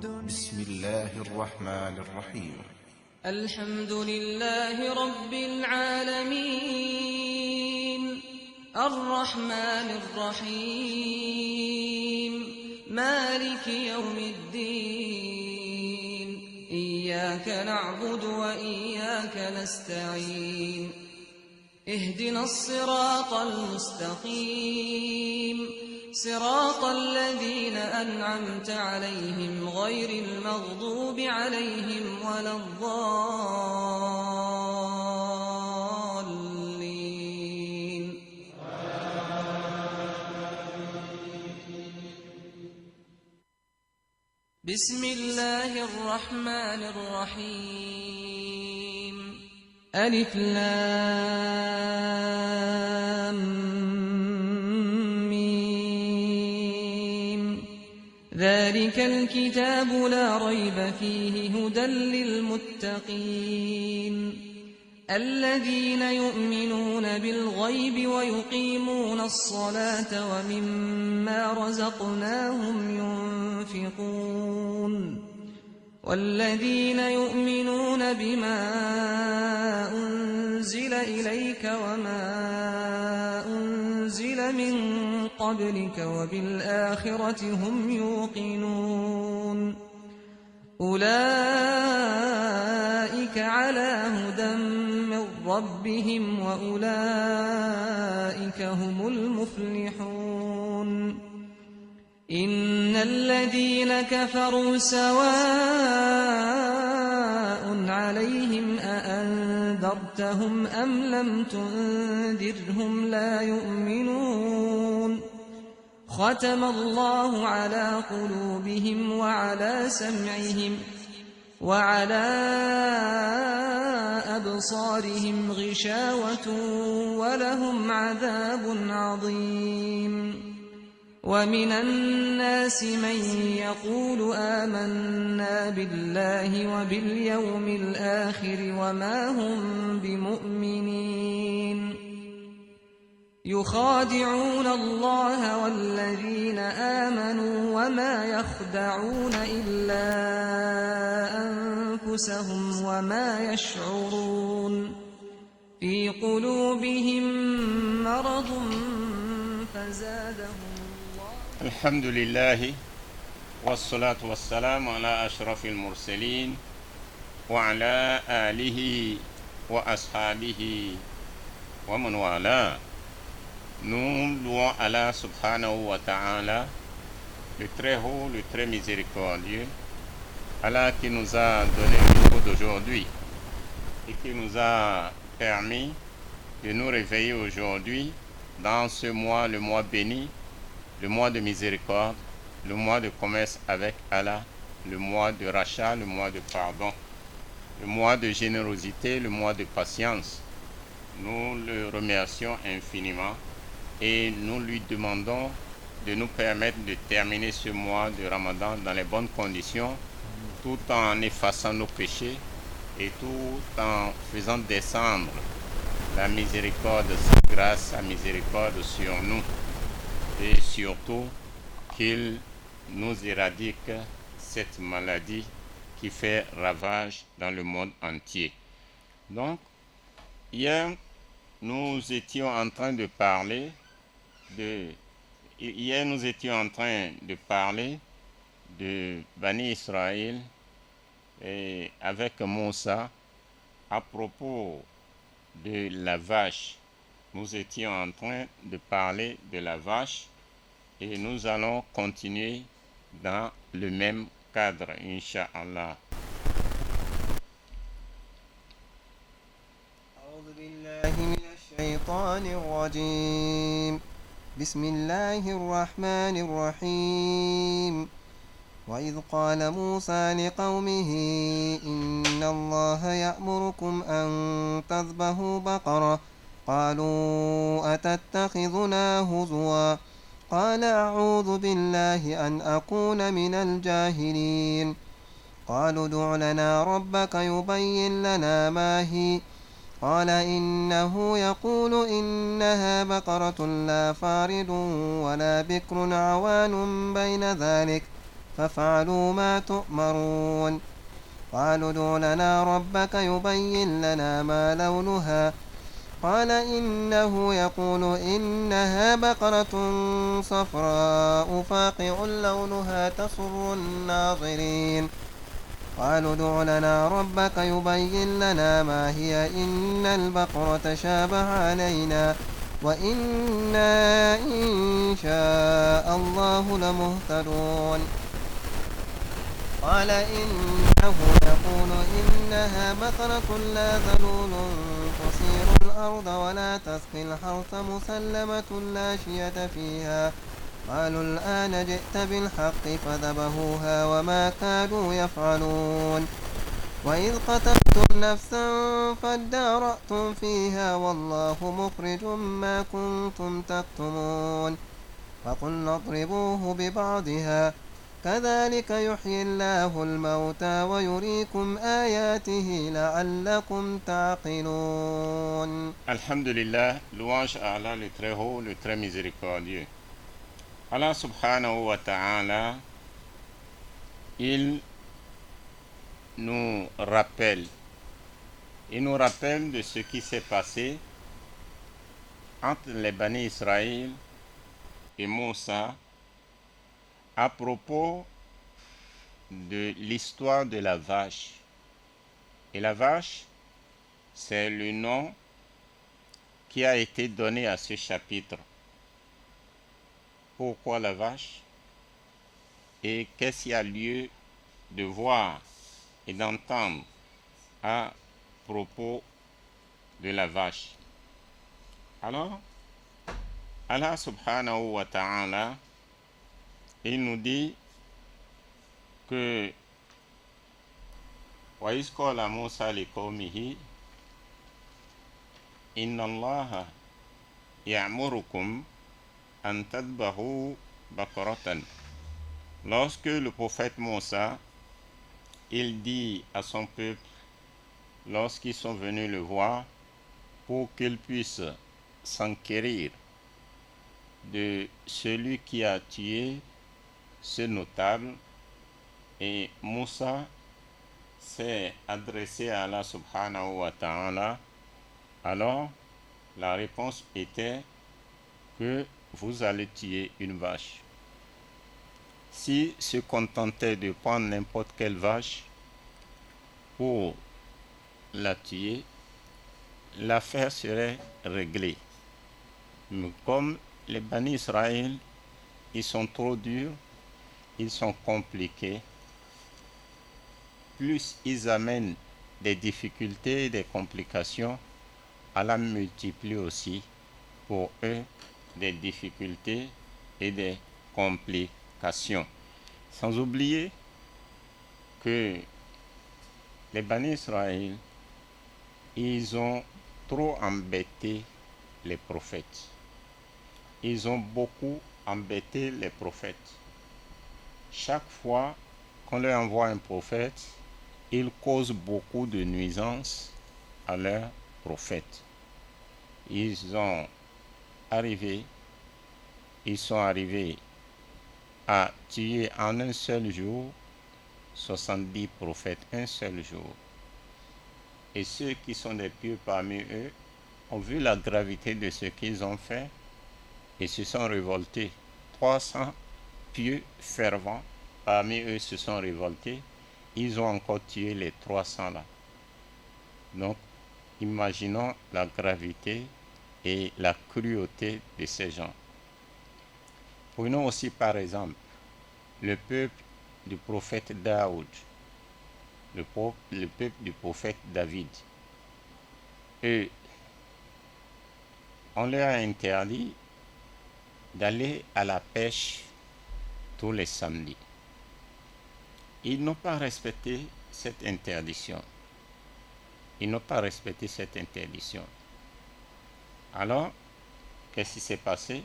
بسم الله الرحمن الرحيم. الحمد لله رب العالمين الرحمن الرحيم مالك يوم الدين إياك نعبد وإياك نستعين اهدنا الصراط المستقيم صراط الذين أنعمت عليهم غير المغضوب عليهم ولا الضالين. بسم الله الرحمن الرحيم ألف لام ذلك الكتاب لا ريب فيه هدى للمتقين الذين يؤمنون بالغيب ويقيمون الصلاة ومما رزقناهم ينفقون والذين يؤمنون بما أنزل إليك وما أنزل من قبلك وبالآخرة هم يوقنون أولئك على هدى من ربهم وأولئك هم المفلحون إن الذين كفروا سواء عليهم أأنذرتهم أم لم تنذرهم لا يؤمنون ختم الله على قلوبهم وعلى سمعهم وعلى أبصارهم غشاوة ولهم عذاب عظيم ومن الناس من يقول آمنا بالله وباليوم الآخر وما هم بمؤمنين يخادعون الله والذين آمنوا وما يخدعون إلا أنفسهم وما يشعرون في قلوبهم مرض فزادهم الحمد لله والصلاة والسلام على أشرف المرسلين وعلى آله وأصحابه ومن والاه. Nous louons Allah subhanahu wa ta'ala, le très haut, le très miséricordieux, Allah qui nous a donné le jour d'aujourd'hui et qui nous a permis de nous réveiller aujourd'hui dans ce mois, le mois béni, le mois de miséricorde, le mois de commerce avec Allah, le mois de rachat, le mois de pardon, le mois de générosité, le mois de patience. Nous le remercions infiniment et nous lui demandons de nous permettre de terminer ce mois de Ramadan dans les bonnes conditions, tout en effaçant nos péchés et tout en faisant descendre la miséricorde, sa grâce, sa miséricorde sur nous. Et surtout qu'il nous éradique cette maladie qui fait ravage dans le monde entier. Donc, hier, nous étions en train de parler de Bani Israël et avec Moussa à propos de la vache. Nous étions en train de parler de la vache et nous allons continuer dans le même cadre, Inch'Allah. أعوذ بالله من الشيطان الرجيم بسم الله الرحمن الرحيم وإذ قال موسى لقومه إن الله يأمركم أن تذبحوا بقرة قالوا أتتخذنا هزوا قال أعوذ بالله أن أكون من الجاهلين قالوا ادع لنا ربك يبين لنا ما هي قال إنه يقول إنها بقرة لا فارض ولا بكر عوان بين ذلك فافعلوا ما تؤمرون قالوا ادع لنا ربك يبين لنا ما لونها قال إنه يقول إنها بقرة صفراء فاقع لونها تسر الناظرين قالوا ادع لنا ربك يبين لنا ما هي إن البقرة شابه علينا وإنا إن شاء الله لمهتدون قال إنه يقول إنها بقرة لا ذلول تثير الأرض ولا تسقي الحرث مسلمة لا شية فيها قالوا الآن جئت بالحق فذبحوها وما كادوا يفعلون وإذ قتلتم نفسا فادارأتم فيها والله مخرج ما كنتم تكتمون فقلنا اضربوه ببعضها كذلك يحيي الله الموتى ويريكم آياته لعلكم تعقلون. Alhamdulillah, louange à Allah le très haut, le très miséricordieux. Allah subhanahu wa ta'ala, il nous rappelle de ce qui s'est passé entre les Bani Israël et Moussa à propos de l'histoire de la vache. Et la vache, c'est le nom qui a été donné à ce chapitre. Pourquoi la vache? Et qu'est-ce qu'il y a lieu de voir et d'entendre à propos de la vache? Alors, Allah subhanahu wa ta'ala, il nous dit que وَإِذْ قَالَ مُوسَى لِقَوْمِهِ إِنَّ اللَّهَ يَأْمُرُكُمْ أَن تَذْبَحُوا بَقَرَةً. Lorsque le prophète Moussa, il dit à son peuple, lorsqu'ils sont venus le voir, pour qu'ils puissent s'enquérir de celui qui a tué ce notable, et Moussa s'est adressé à Allah subhanahu wa ta'ala, alors la réponse était que vous allez tuer une vache. S'il se contentait de prendre n'importe quelle vache pour la tuer, l'affaire serait réglée. Mais comme les Bani Israël, ils sont trop durs, ils sont compliqués, plus ils amènent des difficultés, des complications, Allah multiplie aussi pour eux des difficultés et des complications. Sans oublier que les Bani Israël, ils ont trop embêté les prophètes. Ils ont beaucoup embêté les prophètes. Chaque fois qu'on leur envoie un prophète, ils causent beaucoup de nuisances à leurs prophètes. Ils sont arrivés à tuer en un seul jour 70 prophètes, un seul jour. Et ceux qui sont des pieux parmi eux ont vu la gravité de ce qu'ils ont fait et se sont révoltés. 300 pieux fervents parmi eux se sont révoltés. Ils ont encore tué les 300 là. Donc, imaginons la gravité et la cruauté de ces gens. Prenons aussi par exemple le peuple du prophète Daoud, le peuple du prophète David. Et on leur a interdit d'aller à la pêche tous les samedis. Ils n'ont pas respecté cette interdiction. Alors, qu'est-ce qui s'est passé?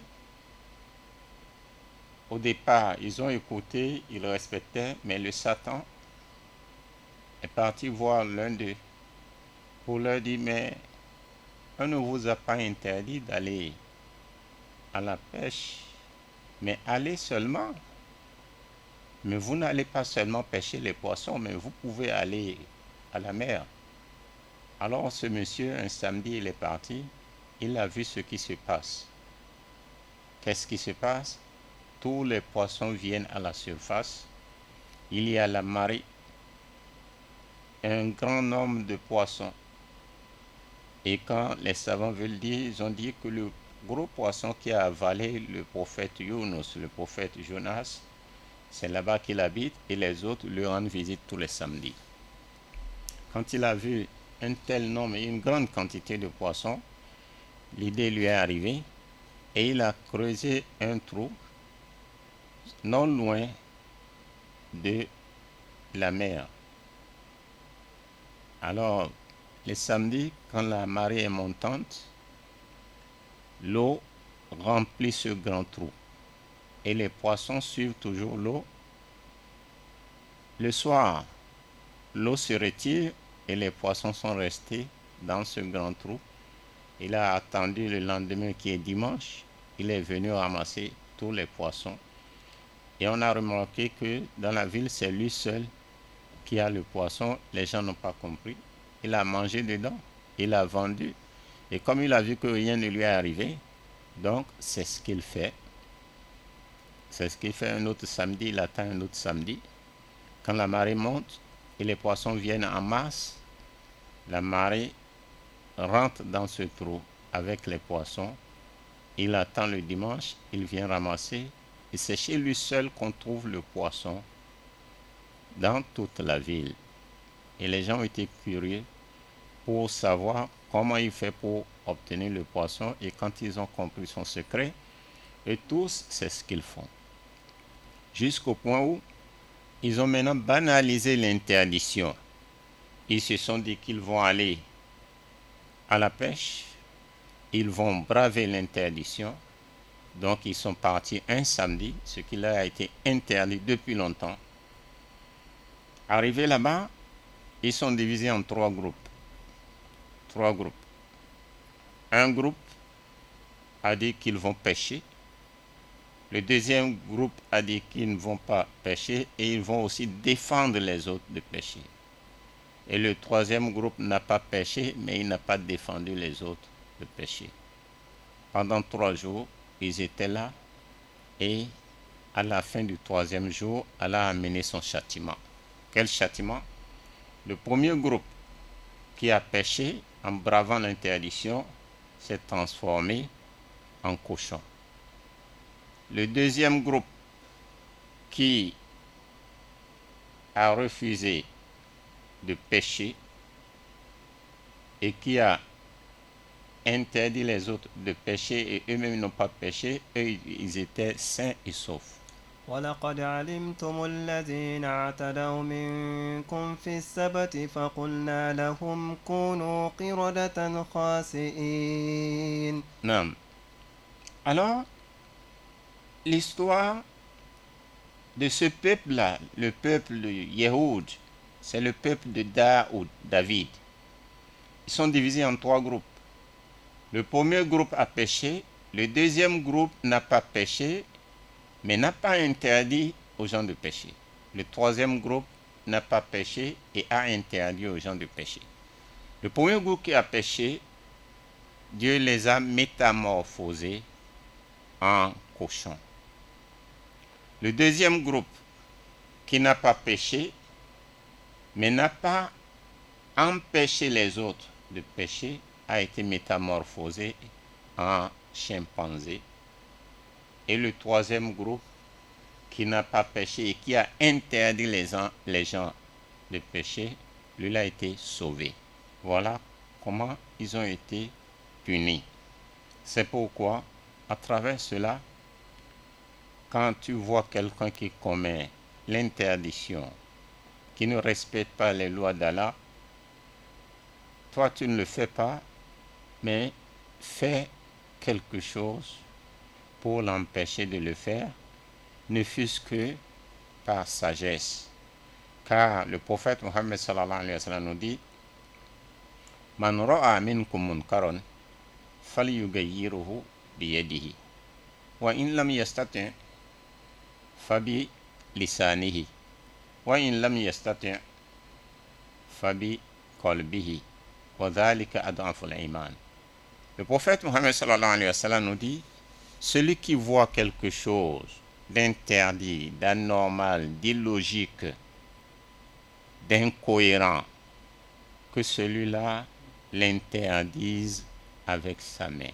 Au départ, ils ont écouté, ils respectaient, mais le Satan est parti voir l'un d'eux pour leur dire, mais on ne vous a pas interdit d'aller à la pêche, mais allez seulement. mais vous n'allez pas seulement pêcher les poissons, mais vous pouvez aller à la mer. Alors ce monsieur, un samedi, il est parti, il a vu ce qui se passe. Qu'est-ce qui se passe? Tous les poissons viennent à la surface. Il y a la marée, un grand nombre de poissons. Et quand les savants veulent dire, ils ont dit que le gros poisson qui a avalé le prophète Yunus, le prophète Jonas, c'est là-bas qu'il habite et les autres lui rendent visite tous les samedis. Quand il a vu un tel nombre et une grande quantité de poissons, l'idée lui est arrivée et il a creusé un trou non loin de la mer. Alors, les samedis, quand la marée est montante, l'eau remplit ce grand trou et les poissons suivent toujours l'eau. Le soir, l'eau se retire et les poissons sont restés dans ce grand trou. Il a attendu le lendemain qui est dimanche. Il est venu ramasser tous les poissons. Et on a remarqué que dans la ville, c'est lui seul qui a le poisson. Les gens n'ont pas compris. Il a mangé dedans. Il a vendu. Et comme il a vu que rien ne lui est arrivé, donc c'est ce qu'il fait. C'est ce qu'il fait un autre samedi. Il attend un autre samedi. Quand la marée monte et les poissons viennent en masse, la marée rentre dans ce trou avec les poissons. Il attend le dimanche, il vient ramasser. Et c'est chez lui seul qu'on trouve le poisson dans toute la ville. Et les gens ont été curieux pour savoir comment il fait pour obtenir le poisson. Et quand ils ont compris son secret, et tous, c'est ce qu'ils font. Jusqu'au point où ils ont maintenant banalisé l'interdiction. Ils se sont dit qu'ils vont aller à la pêche, ils vont braver l'interdiction. Donc ils sont partis un samedi, ce qui leur a été interdit depuis longtemps. Arrivés là-bas, ils sont divisés en trois groupes. Un groupe a dit qu'ils vont pêcher. Le deuxième groupe a dit qu'ils ne vont pas pêcher et ils vont aussi défendre les autres de pêcher. Et le troisième groupe n'a pas pêché, mais il n'a pas défendu les autres de pêcher. Pendant 3 jours, ils étaient là et à la fin du 3e jour, Allah a amené son châtiment. Quel châtiment? Le premier groupe qui a pêché en bravant l'interdiction s'est transformé en cochon. Le deuxième groupe qui a refusé de pêcher et qui a interdit les autres de pêcher et eux-mêmes n'ont pas pêché, eux ils étaient sains et saufs. ولقد علمتم الذين اعتدوا منكم في السبت فقلنا لهم كونوا قردة خاسئين. Non. Alors, l'histoire de ce peuple-là, le peuple de Yéhoud, c'est le peuple de David. Ils sont divisés en 3 groupes. Le premier groupe a pêché, le deuxième groupe n'a pas pêché, mais n'a pas interdit aux gens de pêcher. Le troisième groupe n'a pas pêché et a interdit aux gens de pêcher. Le premier groupe qui a pêché, Dieu les a métamorphosés en cochons. Le deuxième groupe qui n'a pas pêché, mais n'a pas empêché les autres de pêcher, a été métamorphosé en chimpanzé. Et le troisième groupe qui n'a pas pêché et qui a interdit les gens de pêcher, lui a été sauvé. Voilà comment ils ont été punis. C'est pourquoi, à travers cela, quand tu vois quelqu'un qui commet l'interdiction, qui ne respecte pas les lois d'Allah, toi tu ne le fais pas, mais fais quelque chose pour l'empêcher de le faire, ne fût-ce que par sagesse. Car le prophète Mohammed sallallahu alayhi wa sallam nous dit: Man ra'a minkum munkaran falyughayyiruhu biyadihi wa in lam yastati' fa bi لسانه وإن لم يستطع فبقلبه وذلك أضعف الإيمان. Le prophète Mohammed sallallahu alayhi wa sallam nous dit, celui qui voit quelque chose d'interdit, d'anormal, d'illogique, d'incohérent, que celui-là l'interdise avec sa main.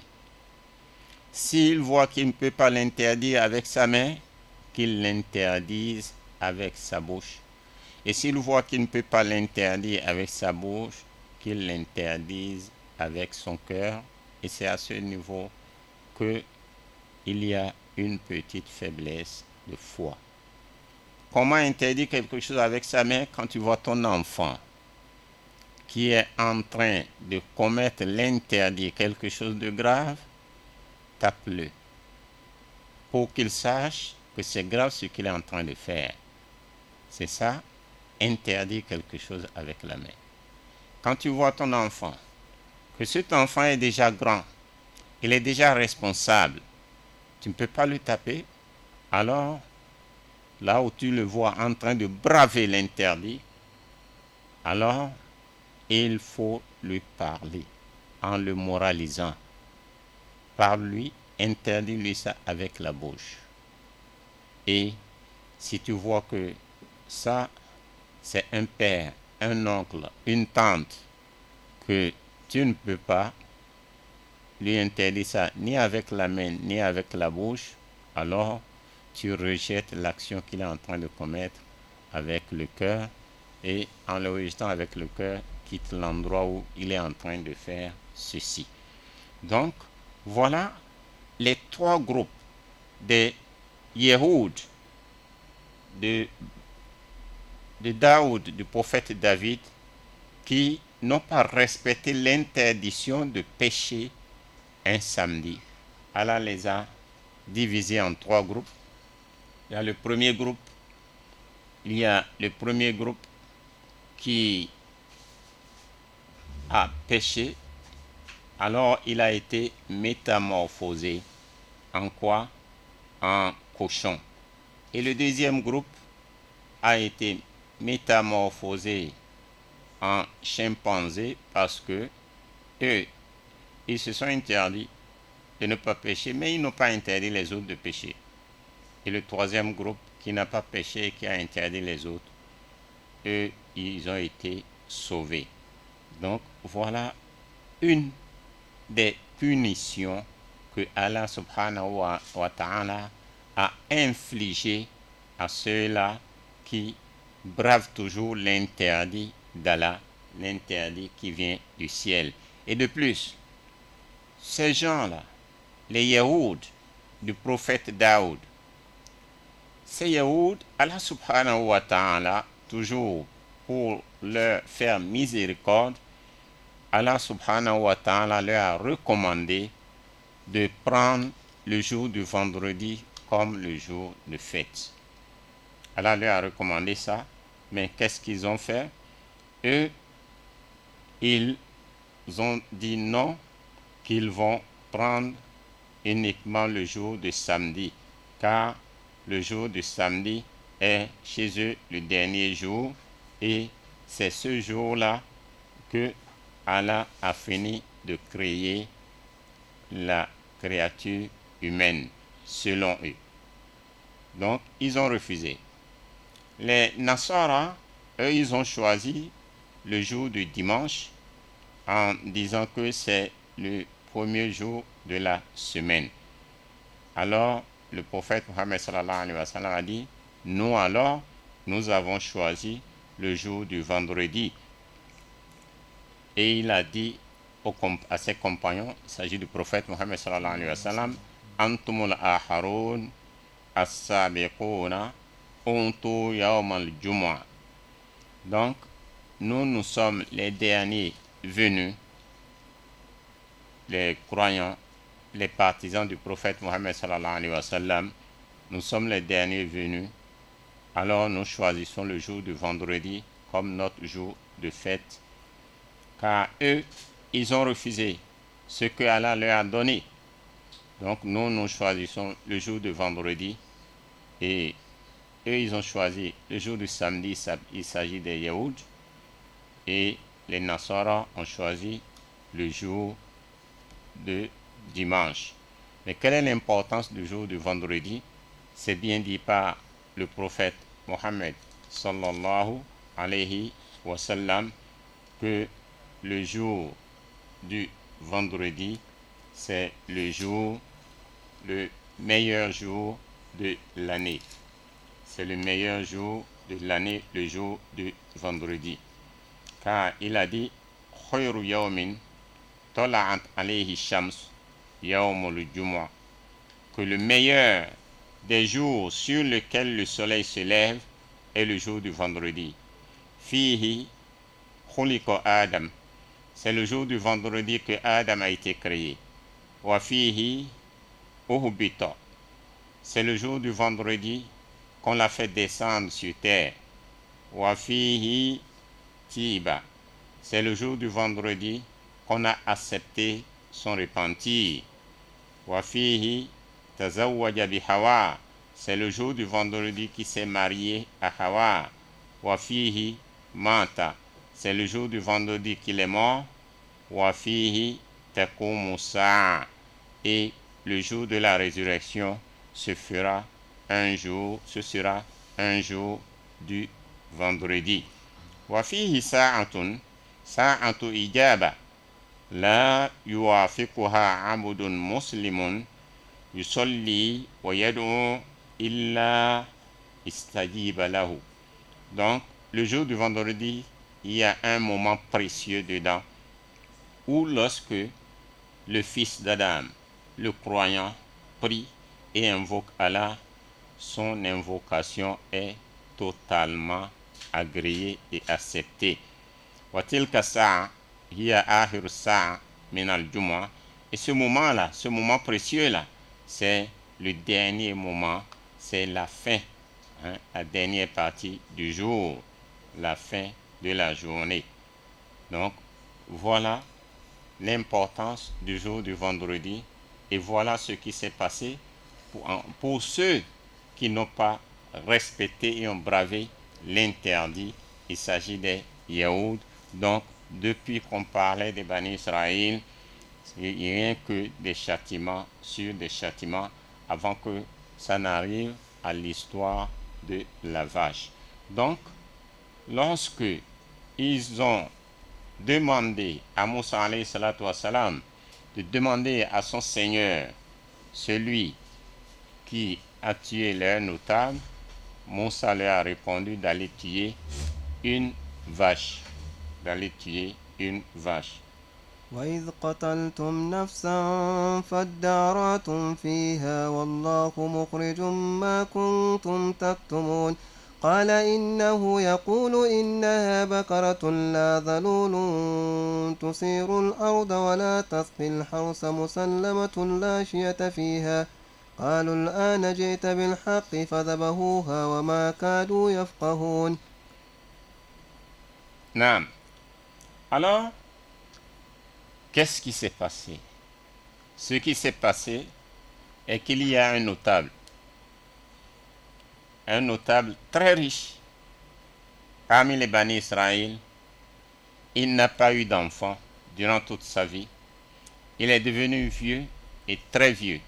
S'il voit qu'il ne peut pas l'interdire avec sa main, qu'il l'interdise avec sa bouche. Et s'il voit qu'il ne peut pas l'interdire avec sa bouche, qu'il l'interdise avec son cœur. Et c'est à ce niveau qu'il y a une petite faiblesse de foi. Comment interdire quelque chose avec sa main? Quand tu vois ton enfant qui est en train de commettre l'interdit, quelque chose de grave, tape-le pour qu'il sache que c'est grave ce qu'il est en train de faire. C'est ça, interdire quelque chose avec la main. Quand tu vois ton enfant, que cet enfant est déjà grand, il est déjà responsable, tu ne peux pas le taper, alors là où tu le vois en train de braver l'interdit, alors il faut lui parler en le moralisant. Parle-lui, interdis-lui ça avec la bouche. Et si tu vois que ça, c'est un père, un oncle, une tante, que tu ne peux pas lui interdire ça ni avec la main ni avec la bouche, alors tu rejettes l'action qu'il est en train de commettre avec le cœur, et en le rejetant avec le cœur, quitte l'endroit où il est en train de faire ceci. Donc, voilà les trois groupes des Yéhoud, de Daoud, du prophète David, qui n'ont pas respecté l'interdiction de pécher un samedi. Allah les a divisés en trois groupes. Il y a le premier groupe qui a péché, alors il a été métamorphosé en quoi? En cochon. Et le deuxième groupe a été métamorphosé en chimpanzé parce que eux, ils se sont interdits de ne pas pécher, mais ils n'ont pas interdit les autres de pécher. Et le troisième groupe qui n'a pas péché et qui a interdit les autres, eux, ils ont été sauvés. Donc voilà une des punitions que Allah subhanahu wa ta'ala a infligées à ceux-là qui bravent toujours l'interdit d'Allah, l'interdit qui vient du ciel. Et de plus, ces gens-là, les Yéhoud du prophète Daoud, ces Yéhoud, Allah subhanahu wa ta'ala, toujours pour leur faire miséricorde, Allah subhanahu wa ta'ala leur a recommandé de prendre le jour du vendredi comme le jour de fête. Allah leur a recommandé ça, mais qu'est-ce qu'ils ont fait? Eux, ils ont dit non, qu'ils vont prendre uniquement le jour de samedi, car le jour de samedi est chez eux le dernier jour, et c'est ce jour-là que Allah a fini de créer la créature humaine, selon eux. Donc, ils ont refusé. Les Nasara, eux, ils ont choisi le jour du dimanche en disant que c'est le premier jour de la semaine. Alors, le prophète Mohammed sallallahu alayhi wa sallam a dit, nous alors, nous avons choisi le jour du vendredi. Et il a dit à ses compagnons, il s'agit du prophète Mohammed sallallahu alayhi wa sallam, Antumul aharoun as-sabiquna untu yawm al-jumu'ah. Donc, nous sommes les derniers venus, les croyants, les partisans du prophète Mohammed sallallahu alayhi wa sallam, nous sommes les derniers venus, alors nous choisissons le jour du vendredi comme notre jour de fête, car eux, ils ont refusé ce que Allah leur a donné. Donc nous choisissons le jour de vendredi, et eux, ils ont choisi le jour du samedi, il s'agit des Yaoud, et les Nasara ont choisi le jour de dimanche. Mais quelle est l'importance du jour du vendredi? C'est bien dit par le prophète Mohammed sallallahu alayhi wa sallam que le jour du vendredi, c'est le meilleur jour de l'année. C'est le meilleur jour de l'année, le jour du vendredi. Car il a dit khayru yawmin tala'at alayhi shams yawmul jumu'ah, que le meilleur des jours sur lesquels le soleil se lève est le jour du vendredi. Fihi khuliqa Adam, c'est le jour du vendredi que Adam a été créé. Wa fihi uhbita, c'est le jour du vendredi qu'on l'a fait descendre sur terre. Wa fihi tiba, c'est le jour du vendredi qu'on a accepté son repentir. Wa fihi tazawwaja bi Hawa, c'est le jour du vendredi qui s'est marié à Hawa. Wa fihi mata, c'est le jour du vendredi qu'il est mort. Wa fihi taqumu sa'a, et le jour de la résurrection ce sera un jour du vendredi. Wa fihi sa'atu ijaba la yuwafiquha abdun muslimun yusalli wa yad'u illa istajiba lahu. Donc, le jour du vendredi, il y a un moment précieux dedans où lorsque le fils d'Adam, le croyant, prie et invoque Allah, son invocation est totalement agréée et acceptée. Wa tilka sa'a hiya akhiru sa'a min al-jumu'ah, et ce moment-là, ce moment précieux-là, c'est le dernier moment, c'est la fin, la dernière partie du jour, la fin de la journée. Donc, voilà l'importance du jour du vendredi, et voilà ce qui s'est passé pour ceux qui n'ont pas respecté et ont bravé l'interdit. Il s'agit des Yaoud. Donc, depuis qu'on parlait des Bani Israël, il n'y a rien que des châtiments sur des châtiments avant que ça n'arrive à l'histoire de la vache. Donc, lorsque ils ont demandé à Moussa alayhi salatu wassalam de demander à son Seigneur, celui qui a tué leur notable, Moussa leur a répondu d'aller tuer une vache. وإذ قتلتم نفسا فادارأتم فيها والله مخرج ما كنتم تكتمون قال إنه يقول إنها بقرة لا ذلول تثير الأرض ولا تسقي الحرث مسلمة لا شية فيها قالوا الآن جئت بالحق فذبحوها وما كادوا يفقهون. Naam. Alors, qu'est-ce qui s'est passé? Ce qui s'est passé est qu'il y a un notable très riche parmi les Bani Israël. Il n'a pas eu d'enfant durant toute sa vie. Il est devenu vieux et très vieux.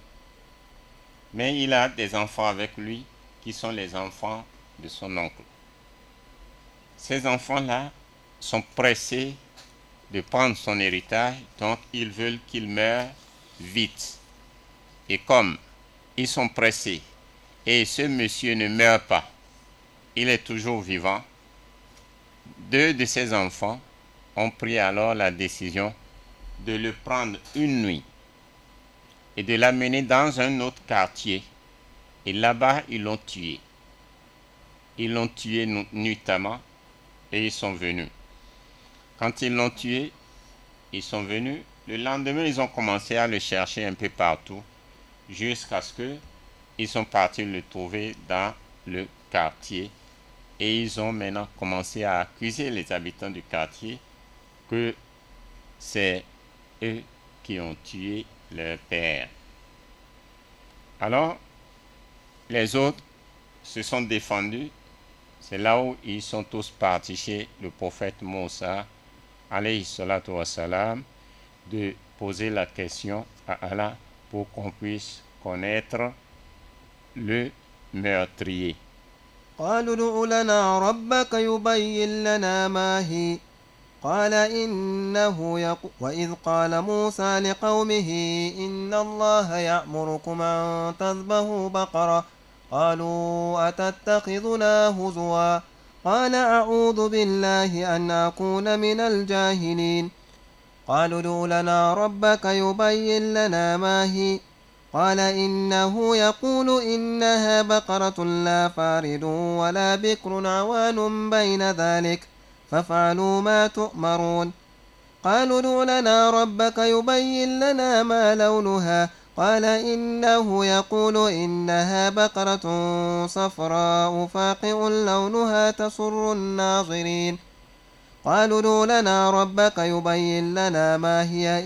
Mais il a des enfants avec lui qui sont les enfants de son oncle. Ces enfants-là sont pressés de prendre son héritage, donc ils veulent qu'il meure vite. Et comme ils sont pressés et ce monsieur ne meurt pas, il est toujours vivant, 2 de ses enfants ont pris alors la décision de le prendre une nuit et de l'amener dans un autre quartier, et là-bas ils l'ont tué. Ils l'ont tué nuitamment et ils sont venus. Quand ils l'ont tué, ils sont venus. Le lendemain, ils ont commencé à le chercher un peu partout jusqu'à ce qu'ils sont partis le trouver dans le quartier. Et ils ont maintenant commencé à accuser les habitants du quartier que c'est eux qui ont tué leur père. Alors, les autres se sont défendus, c'est là où ils sont tous partis chez le prophète Moussa, alayhi salatu wassalam, de poser la question à Allah pour qu'on puisse connaître le meurtrier. قالوا ادع لنا ربك يبين لنا ما هي قال وإذ قال موسى لقومه إن الله يأمركم أن تذبحوا بقرة قالوا أتتخذنا هزوا قال أعوذ بالله أن أكون من الجاهلين قالوا ادع لنا ربك يبين لنا ما هي قال إنه يقول إنها بقرة لا فارض ولا بكر عوان بين ذلك فافعلوا ما تؤمرون قالوا ادع لنا ربك يبين لنا ما لونها قال إنه يقول إنها بقرة صفراء فاقع لونها تسر الناظرين قالوا ادع لنا ربك يبين لنا ما هي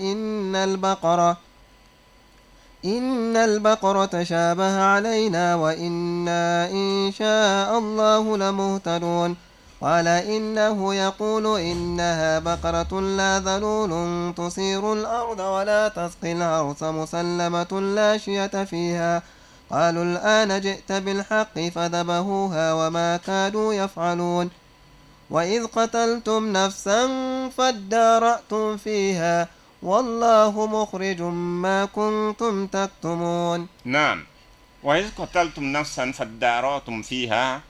إن البقرة شابه علينا وإنا إن شاء الله لمهتدون قال إنه يقول إنها بقرة لا ذلول تثير الأرض ولا تسقي الحرث مسلمة لا شية فيها قالوا الآن جئت بالحق فذبحوها وما كادوا يفعلون وإذ قتلتم نفسا فادارأتم فيها والله مخرج ما كنتم تكتمون نعم وإذ قتلتم نفسا فادارأتم فيها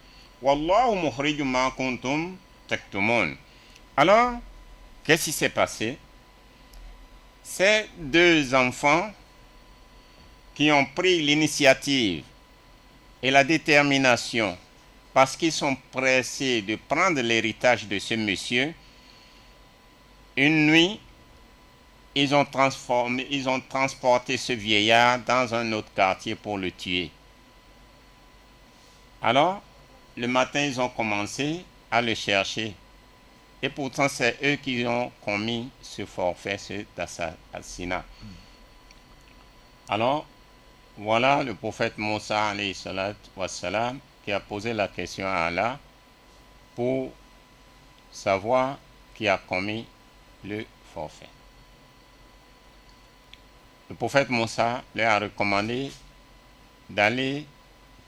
والله مخرج ما كنتم تكتمون. Alors, qu'est-ce qui s'est passé? Ces deux enfants qui ont pris l'initiative et la détermination parce qu'ils sont pressés de prendre l'héritage de ce monsieur, une nuit, ils ont transporté ce vieillard dans un autre quartier pour le tuer. Alors, le matin, ils ont commencé à le chercher. Et pourtant, c'est eux qui ont commis ce forfait, cet assassinat. Alors, voilà le prophète Moussa, alayhi salatu wassalam, qui a posé la question à Allah pour savoir qui a commis le forfait. Le prophète Moussa leur a recommandé d'aller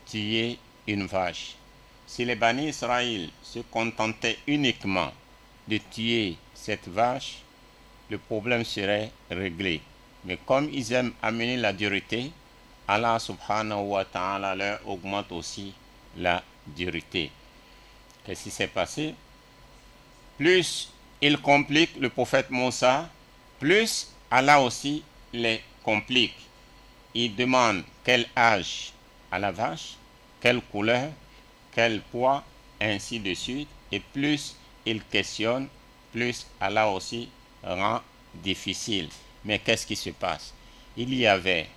tuer une vache. Si les Bani Israël se contentaient uniquement de tuer cette vache, le problème serait réglé. Mais comme ils aiment amener la dureté, Allah subhanahu wa ta'ala leur augmente aussi la dureté. Qu'est-ce qui s'est passé? Plus il complique le prophète Moussa, plus Allah aussi les complique. Il demande quel âge à la vache, quelle couleur, quel poids, ainsi de suite. Et plus il questionne, plus Allah aussi rend difficile. Mais qu'est-ce qui se passe? Il y avait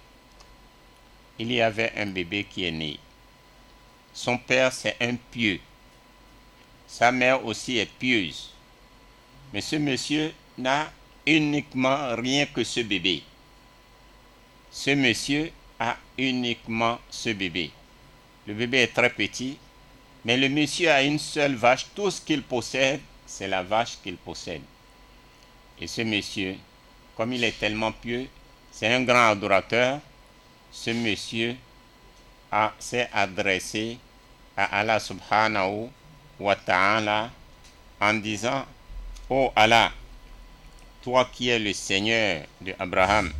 un bébé qui est né. Son père, c'est un pieux. Sa mère aussi est pieuse. Mais ce monsieur n'a uniquement rien que ce bébé. Ce monsieur a uniquement ce bébé. Le bébé est très petit, mais le monsieur a une seule vache. Tout ce qu'il possède, c'est la vache qu'il possède. Et ce monsieur, comme il est tellement pieux, c'est un grand adorateur, ce monsieur s'est adressé à Allah subhanahu wa ta'ala en disant: oh Allah, toi qui es le Seigneur de Abraham,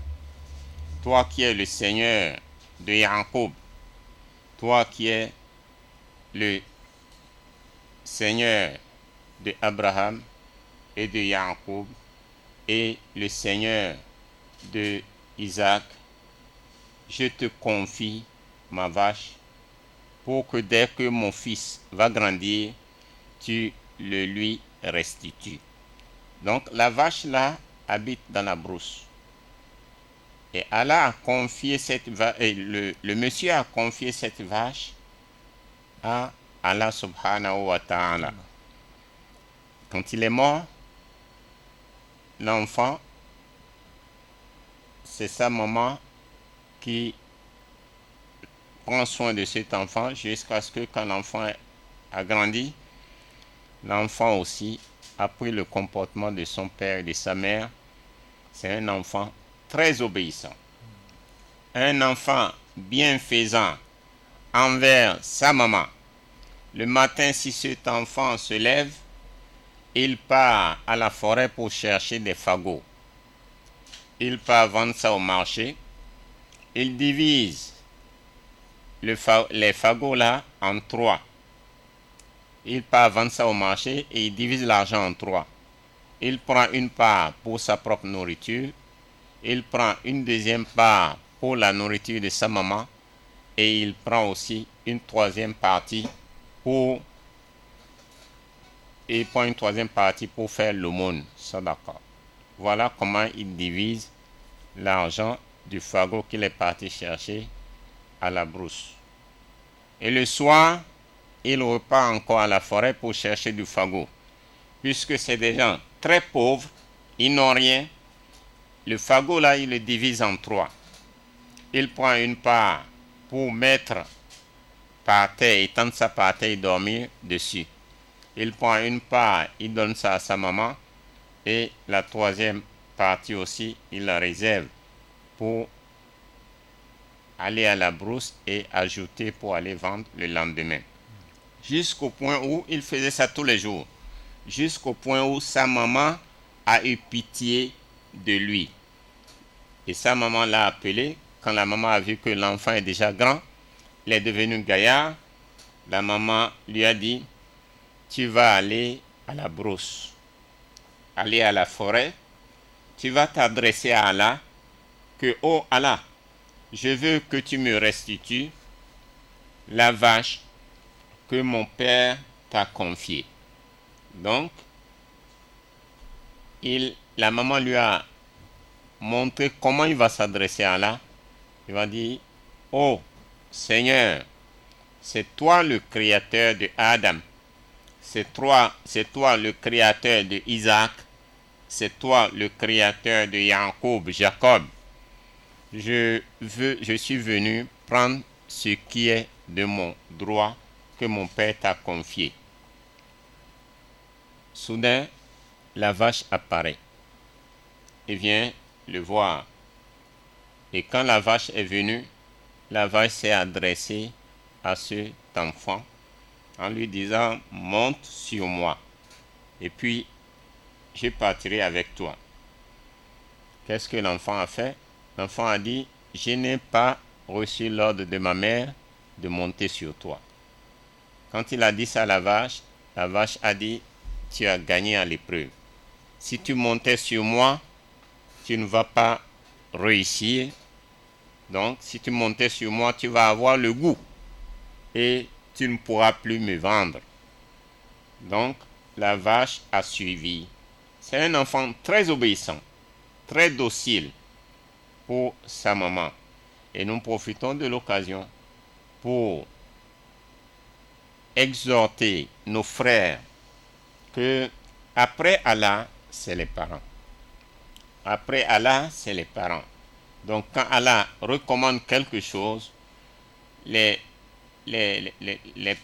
toi qui es le Seigneur de Jacob, toi qui es le Seigneur de Abraham et de Jacob et le Seigneur de Isaac, je te confie ma vache pour que dès que mon fils va grandir, tu le lui restitues. Donc la vache là habite dans la brousse. Et Allah a confié cette vache, le monsieur a confié cette vache à Allah subhanahu wa ta'ala. Quand il est mort, l'enfant, c'est sa maman qui prend soin de cet enfant jusqu'à ce que quand l'enfant a grandi, l'enfant aussi a pris le comportement de son père et de sa mère. C'est un enfant très obéissant. Un enfant bienfaisant envers sa maman. Le matin, si cet enfant se lève, il part à la forêt pour chercher des fagots. Il part vendre ça au marché. Il divise les fagots là en 3. Il part vendre ça au marché et il divise l'argent en 3. Il prend une part pour sa propre nourriture. Il prend une deuxième part pour la nourriture de sa maman. Et il prend aussi une troisième partie pour faire l'aumône. Ça d'accord. Voilà comment il divise l'argent du fagot qu'il est parti chercher à la brousse. Et le soir, il repart encore à la forêt pour chercher du fagot. Puisque c'est des gens très pauvres, ils n'ont rien. Le fagot là, il le divise en 3. Il prend une part pour mettre par terre, étendre ça par terre et dormir dessus. Il prend une part, il donne ça à sa maman. Et la troisième partie aussi, il la réserve pour aller à la brousse et ajouter pour aller vendre le lendemain. Jusqu'au point où il faisait ça tous les jours. Jusqu'au point où sa maman a eu pitié de lui. Et sa maman l'a appelé. Quand la maman a vu que l'enfant est déjà grand, il est devenu gaillard. La maman lui a dit, tu vas aller à la brousse, aller à la forêt. Tu vas t'adresser à Allah, que, oh Allah, je veux que tu me restitues la vache que mon père t'a confiée. Donc, la maman lui a montré comment il va s'adresser à Allah. Il va dire, oh Seigneur, c'est toi le créateur de Adam, c'est toi le créateur de Isaac, c'est toi le créateur de Jacob. Je suis venu prendre ce qui est de mon droit que mon père t'a confié. Soudain, la vache apparaît et vient le voir. Et quand la vache est venue, la vache s'est adressée à cet enfant en lui disant, monte sur moi et puis je partirai avec toi. Qu'est-ce que l'enfant a fait? L'enfant a dit, je n'ai pas reçu l'ordre de ma mère de monter sur toi. Quand il a dit ça à la vache a dit, tu as gagné à l'épreuve. Si tu montais sur moi, tu ne vas pas réussir. Donc, si tu montais sur moi, tu vas avoir le goût et tu ne pourras plus me vendre. Donc, la vache a suivi. C'est un enfant très obéissant, très docile pour sa maman. Et nous profitons de l'occasion pour exhorter nos frères que après Allah, c'est les parents. Après Allah, c'est les parents. Donc quand Allah recommande quelque chose, les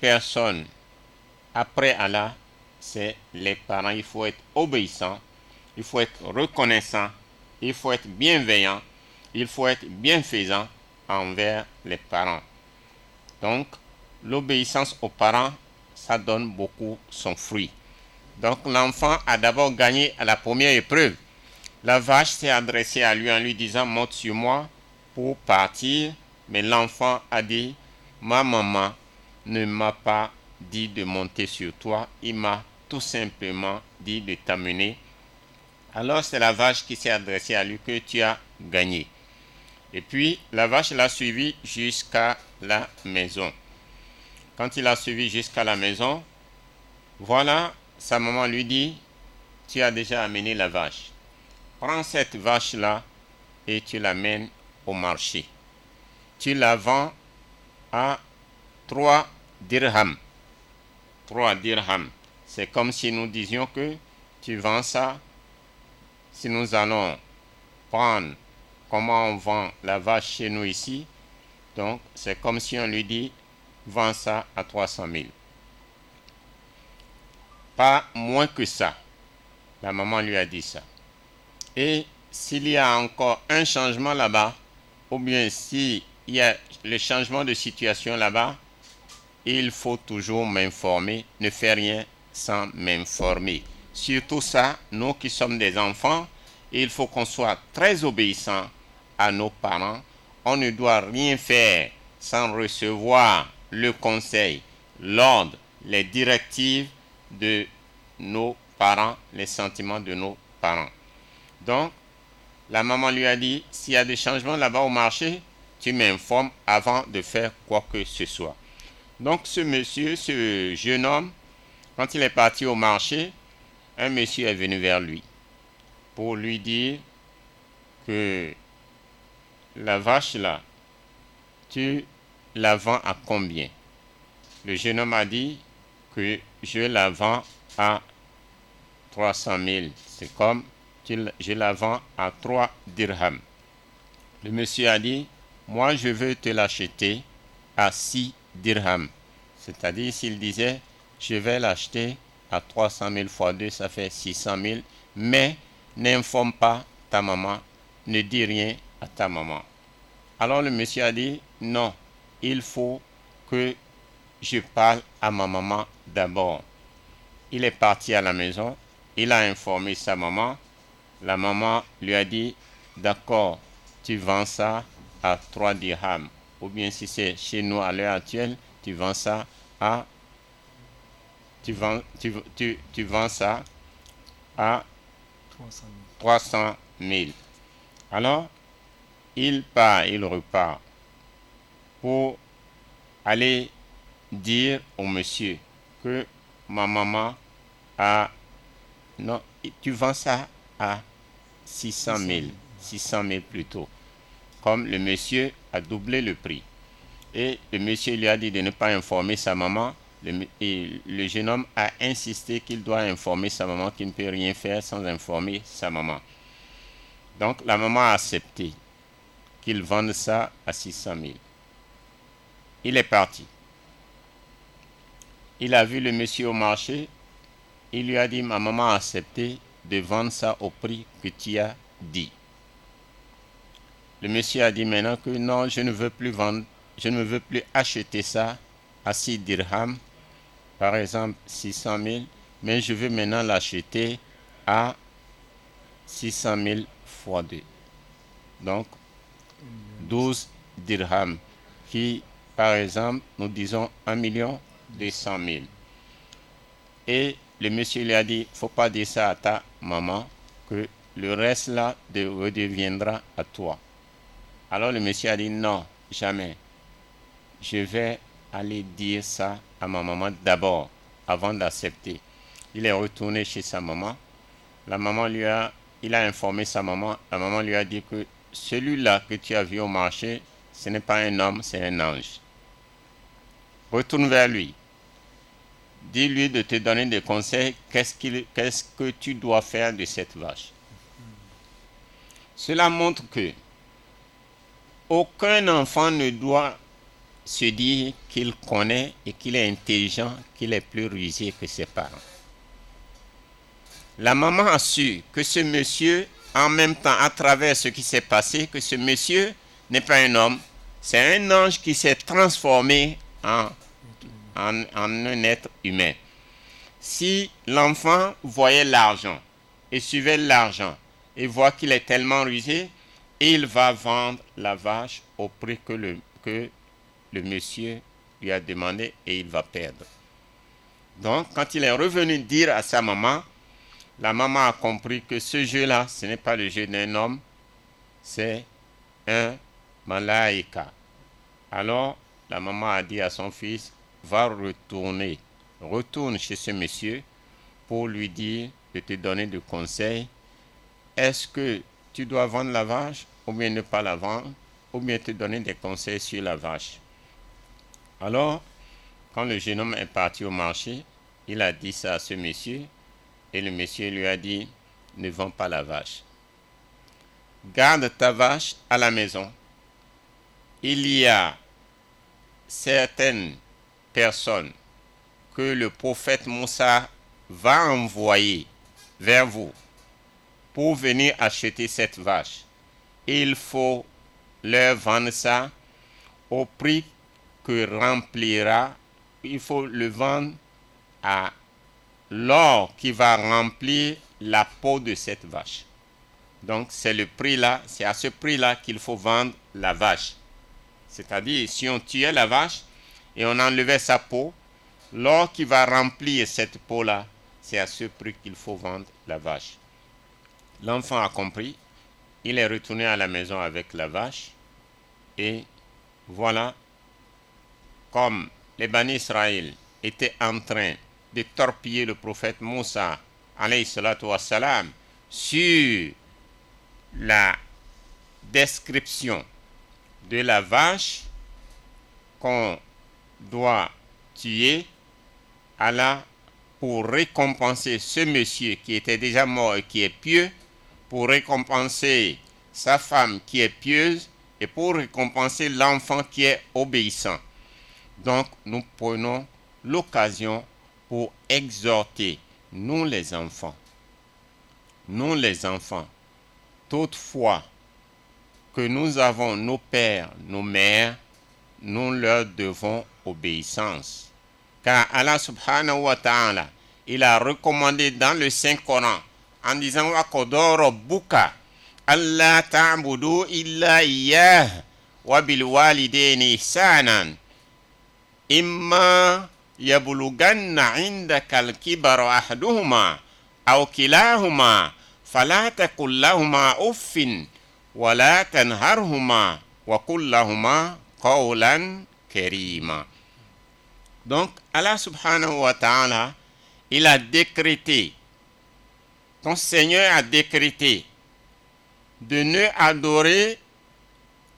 personnes après Allah, c'est les parents. Il faut être obéissant, il faut être reconnaissant, il faut être bienveillant, il faut être bienfaisant envers les parents. Donc l'obéissance aux parents, ça donne beaucoup son fruit. Donc l'enfant a d'abord gagné à la première épreuve. La vache s'est adressée à lui en lui disant, monte sur moi pour partir. Mais l'enfant a dit, ma maman ne m'a pas dit de monter sur toi. Il m'a tout simplement dit de t'amener. Alors c'est la vache qui s'est adressée à lui que tu as gagné. Et puis la vache l'a suivi jusqu'à la maison. Quand il l'a suivi jusqu'à la maison, voilà, sa maman lui dit, tu as déjà amené la vache. Prends cette vache-là et tu l'amènes au marché. Tu la vends à 3 dirhams. 3 dirhams. C'est comme si nous disions que tu vends ça. Si nous allons prendre comment on vend la vache chez nous ici, Donc, c'est comme si on lui dit, vends ça à 300 000. Pas moins que ça. La maman lui a dit ça. Et s'il y a encore un changement là-bas, ou bien s'il y a le changement de situation là-bas, il faut toujours m'informer. Ne fais rien sans m'informer. Surtout ça, nous qui sommes des enfants, il faut qu'on soit très obéissants à nos parents. On ne doit rien faire sans recevoir le conseil, l'ordre, les directives de nos parents, les sentiments de nos parents. Donc, la maman lui a dit, s'il y a des changements là-bas au marché, tu m'informes avant de faire quoi que ce soit. Donc, ce monsieur, ce jeune homme, quand il est parti au marché, un monsieur est venu vers lui pour lui dire que la vache là, tu la vends à combien? Le jeune homme a dit que je la vends à 300 000. C'est comme je la vends à 3 dirhams. Le monsieur a dit, moi je veux te l'acheter à 6 dirhams. C'est-à-dire s'il disait, je vais l'acheter à 300 000 fois 2, ça fait 600 000. Mais n'informe pas ta maman, ne dis rien à ta maman. Alors le monsieur a dit, non, il faut que je parle à ma maman d'abord. Il est parti à la maison, il a informé sa maman. La maman lui a dit, d'accord, tu vends ça à 3 dirhams. Ou bien si c'est chez nous à l'heure actuelle, tu vends ça à 300 000. Alors, il part, il repart pour aller dire au monsieur que ma maman a... Non, tu vends ça à 600 000 plutôt. Comme le monsieur a doublé le prix. Et le monsieur lui a dit de ne pas informer sa maman. Le jeune homme a insisté qu'il doit informer sa maman, qu'il ne peut rien faire sans informer sa maman. Donc la maman a accepté qu'il vende ça à 600 000. Il est parti. Il a vu le monsieur au marché. Il lui a dit, ma maman a accepté de vendre ça au prix que tu as dit. Le monsieur a dit maintenant que non, je ne veux plus vendre, je ne veux plus acheter ça à 6 dirhams, par exemple 600 000, mais je veux maintenant l'acheter à 600 000 fois 2. Donc, 12 dirhams, qui, par exemple, nous disons 1 200 000. Et le monsieur lui a dit, il ne faut pas dire ça à ta maman, que le reste là redeviendra à toi. Alors le monsieur a dit, non, jamais. Je vais aller dire ça à ma maman d'abord, avant d'accepter. Il est retourné chez sa maman. Il a informé sa maman. La maman lui a dit que celui-là que tu as vu au marché, ce n'est pas un homme, c'est un ange. Retourne vers lui. Dis-lui de te donner des conseils. Qu'est-ce que tu dois faire de cette vache? Cela montre que aucun enfant ne doit se dire qu'il connaît et qu'il est intelligent, qu'il est plus rusé que ses parents. La maman a su que ce monsieur, en même temps, à travers ce qui s'est passé, que ce monsieur n'est pas un homme, c'est un ange qui s'est transformé en un être humain. Si l'enfant voyait l'argent et suivait l'argent et voit qu'il est tellement rusé, il va vendre la vache au prix que le monsieur lui a demandé et il va perdre. Donc, quand il est revenu dire à sa maman, la maman a compris que ce jeu-là, ce n'est pas le jeu d'un homme, c'est un malaïka. Alors, la maman a dit à son fils, retourne chez ce monsieur pour lui dire de te donner des conseils. Est-ce que tu dois vendre la vache ou bien ne pas la vendre, ou bien te donner des conseils sur la vache. Alors, quand le jeune homme est parti au marché, il a dit ça à ce monsieur, et le monsieur lui a dit, ne vends pas la vache. Garde ta vache à la maison. Il y a certaines personnes que le prophète Moussa va envoyer vers vous pour venir acheter cette vache. Il faut leur vendre ça au prix que remplira. Il faut le vendre à l'or qui va remplir la peau de cette vache. Donc c'est le prix là, c'est à ce prix là qu'il faut vendre la vache. C'est-à-dire si on tuait la vache et on enlevait sa peau, l'or qui va remplir cette peau là, c'est à ce prix qu'il faut vendre la vache. L'enfant a compris, il est retourné à la maison avec la vache et voilà, comme les Bani Israël étaient en train de torpiller le prophète Moussa alayhi salatu wassalam sur la description de la vache qu'on doit tuer, Allah, pour récompenser ce monsieur qui était déjà mort et qui est pieux, pour récompenser sa femme qui est pieuse et pour récompenser l'enfant qui est obéissant. Donc nous prenons l'occasion pour exhorter, nous les enfants, toutefois que nous avons nos pères, nos mères, nous leur devons obéissance. Car Allah subhanahu wa ta'ala, il a recommandé dans le Saint-Coran en disant wa qada rabbuka alla ta'budu illa iyyah wa bil walidayni ihsanan imma yablughanna 'indaka al-kibara ahaduhuma aw kilahuma fala taqul lahumā uffin wa la tanharhumā wa qul lahumā qawlan karīmā. Donc Allah subhanahu wa ta'ala, il a décrété, ton Seigneur a décrété de ne adorer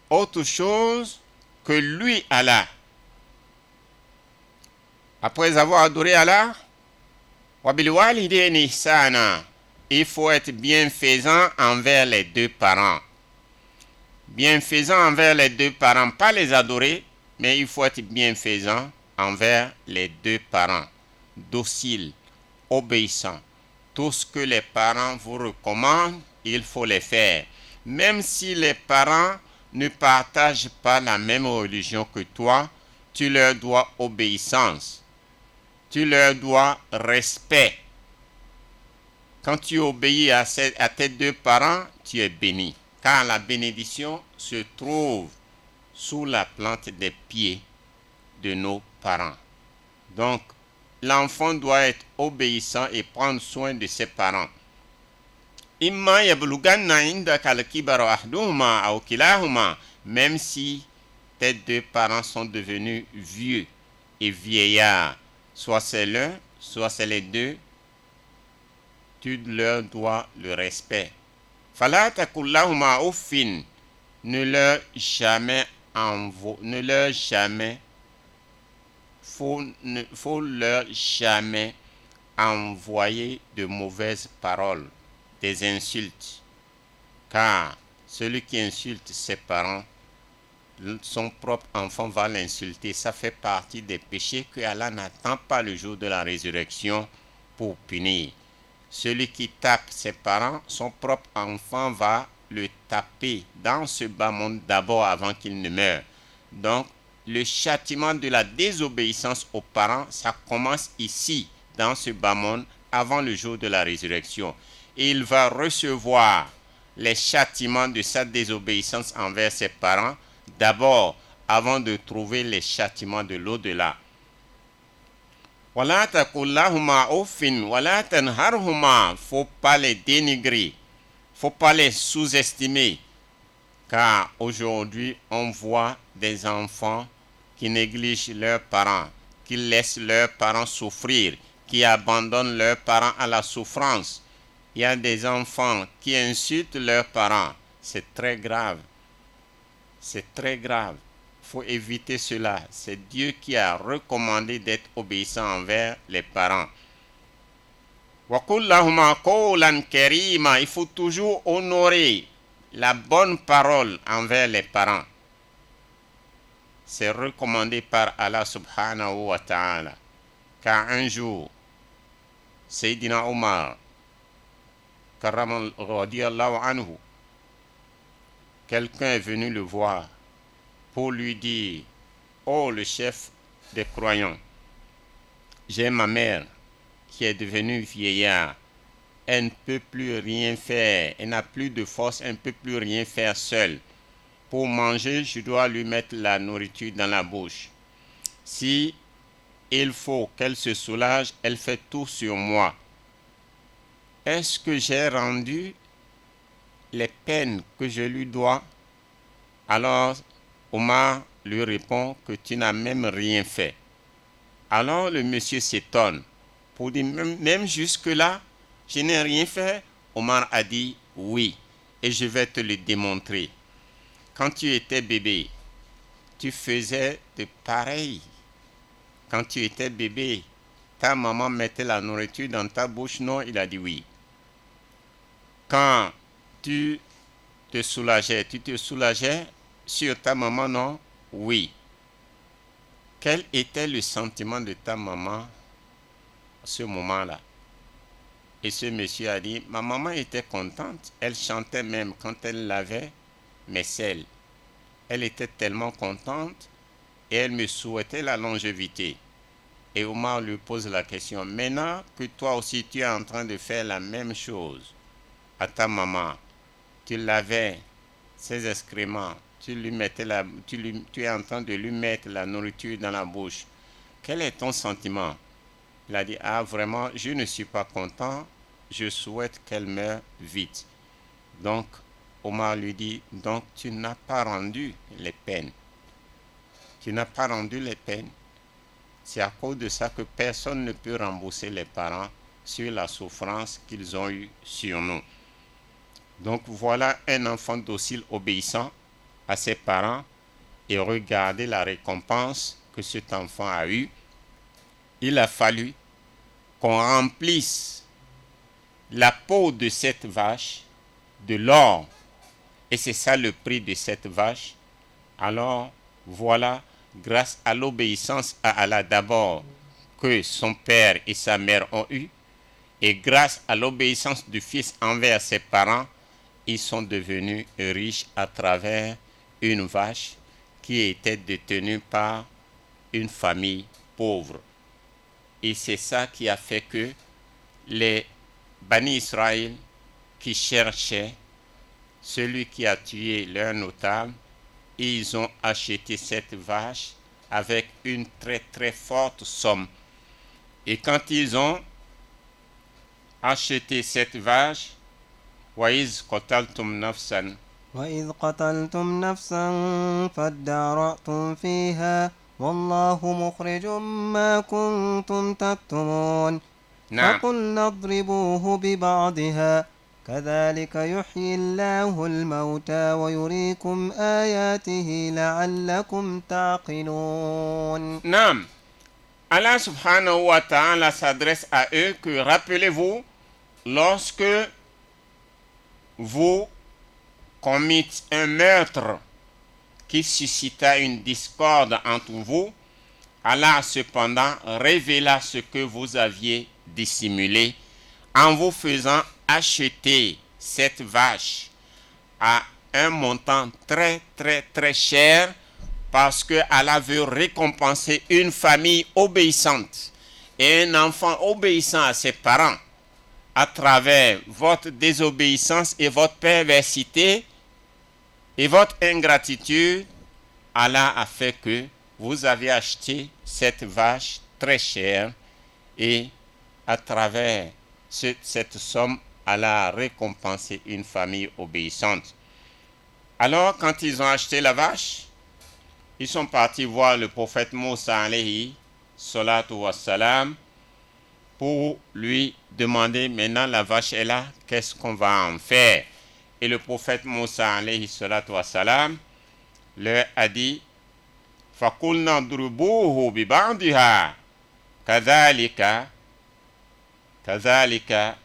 autre chose que lui, Allah. Après avoir adoré Allah, wa bil walidayni ihsana, il faut être bienfaisant envers les deux parents. Bienfaisant envers les deux parents, pas les adorer, mais il faut être bienfaisant envers les deux parents, docile, obéissant. Tout ce que les parents vous recommandent, il faut les faire. Même si les parents ne partagent pas la même religion que toi, tu leur dois obéissance. Tu leur dois respect. Quand tu obéis à tes deux parents, tu es béni. Car la bénédiction se trouve sous la plante des pieds de nos parents. Donc, l'enfant doit être obéissant et prendre soin de ses parents. Imma yablughanna indaka al-kibara ahaduhuma aw kilahuma, même si tes deux parents sont devenus vieux et vieillards, soit c'est l'un, soit c'est les deux, tu leur dois le respect. Fala taqul lahumā uffin, ne leur jamais envoyer de mauvaises paroles, des insultes. Car celui qui insulte ses parents, son propre enfant va l'insulter. Ça fait partie des péchés que Allah n'attend pas le jour de la résurrection pour punir. Celui qui tape ses parents, son propre enfant va le taper dans ce bas monde d'abord avant qu'il ne meure. Donc, le châtiment de la désobéissance aux parents, ça commence ici, dans ce bas monde, avant le jour de la résurrection. Et il va recevoir les châtiments de sa désobéissance envers ses parents, d'abord, avant de trouver les châtiments de l'au-delà. Wala taqul lahumā uffin wala tanharhumā, faut pas les dénigrer, faut pas les sous-estimer, car aujourd'hui on voit des enfants qui négligent leurs parents, qui laissent leurs parents souffrir, qui abandonnent leurs parents à la souffrance. Il y a des enfants qui insultent leurs parents, c'est très grave, c'est très grave. Il faut éviter cela. C'est Dieu qui a recommandé d'être obéissant envers les parents. Wa qul lahumā qawlan karīmā, il faut toujours honorer la bonne parole envers les parents. c'est recommandé par Allah subhanahu wa ta'ala. Car un jour, Sayyidina Omar, radiyallahu anhu, quelqu'un est venu le voir pour lui dire: oh, le chef des croyants, j'ai ma mère qui est devenue vieillard. Elle ne peut plus rien faire. Elle n'a plus de force. Elle ne peut plus rien faire seule. Pour manger, je dois lui mettre la nourriture dans la bouche. Si il faut qu'elle se soulage, elle fait tout sur moi. Est-ce que j'ai rendu les peines que je lui dois? Alors, Omar lui répond que tu n'as même rien fait. Alors le monsieur s'étonne pour dire: même jusque-là, je n'ai rien fait. Omar a dit: oui, et je vais te le démontrer. Quand tu étais bébé, tu faisais de pareil. Quand tu étais bébé, ta maman mettait la nourriture dans ta bouche? Non, il a dit oui. Quand tu te soulageais sur ta maman? Non, oui. Quel était le sentiment de ta maman à ce moment-là? Et ce monsieur a dit: ma maman était contente, elle chantait même quand elle lavait mes selles. Elle était tellement contente et elle me souhaitait la longévité. Et Omar lui pose la question: maintenant que toi aussi tu es en train de faire la même chose à ta maman, tu lavais ses excréments, tu es en train de lui mettre la nourriture dans la bouche, quel est ton sentiment? Il a dit: ah, vraiment, je ne suis pas content, je souhaite qu'elle meure vite. Donc, Omar lui dit: donc tu n'as pas rendu les peines. Tu n'as pas rendu les peines. C'est à cause de ça que personne ne peut rembourser les parents sur la souffrance qu'ils ont eue sur nous. Donc voilà un enfant docile obéissant à ses parents, et regardez la récompense que cet enfant a eue. Il a fallu qu'on remplisse la peau de cette vache de l'or, et c'est ça le prix de cette vache. Alors voilà, grâce à l'obéissance à Allah d'abord que son père et sa mère ont eu, et grâce à l'obéissance du fils envers ses parents, ils sont devenus riches à travers une vache qui était détenue par une famille pauvre. Et c'est ça qui a fait que les Bani Israël qui cherchaient celui qui a tué leur notable, ils ont acheté cette vache avec une très très forte somme. Et quand ils ont acheté cette vache, وَإِذْ قَتَلْتُمْ نَفْسًا وإذ قتلتم نفسا فادارأتم فيها والله مخرج ما كنتم تكتمون نعم. فقلنا اضربوه ببعضها كذلك يحيي الله الموتى ويريكم آياته لعلكم تعقلون. Non. Allah subhanahu wa ta'ala s'adresse à eux que: rappelez-vous lorsque vous commîtes un meurtre qui suscita une discorde entre vous, Allah cependant révéla ce que vous aviez dissimulé en vous faisant acheter cette vache à un montant très très très cher, parce que Allah veut récompenser une famille obéissante et un enfant obéissant à ses parents. À travers votre désobéissance et votre perversité et votre ingratitude, Allah a fait que vous avez acheté cette vache très chère, et à travers cette somme, Allah a récompensé une famille obéissante. Alors, quand ils ont acheté la vache, ils sont partis voir le prophète Moussa alayhi salatu wassalam pour lui demander: maintenant la vache est là, qu'est-ce qu'on va en faire? Et le prophète Moussa alayhi salatu wassalam leur a dit: فَقُلْنَا ضْرِبُوهُ بِبَعْضِهَا كَذَلِكَ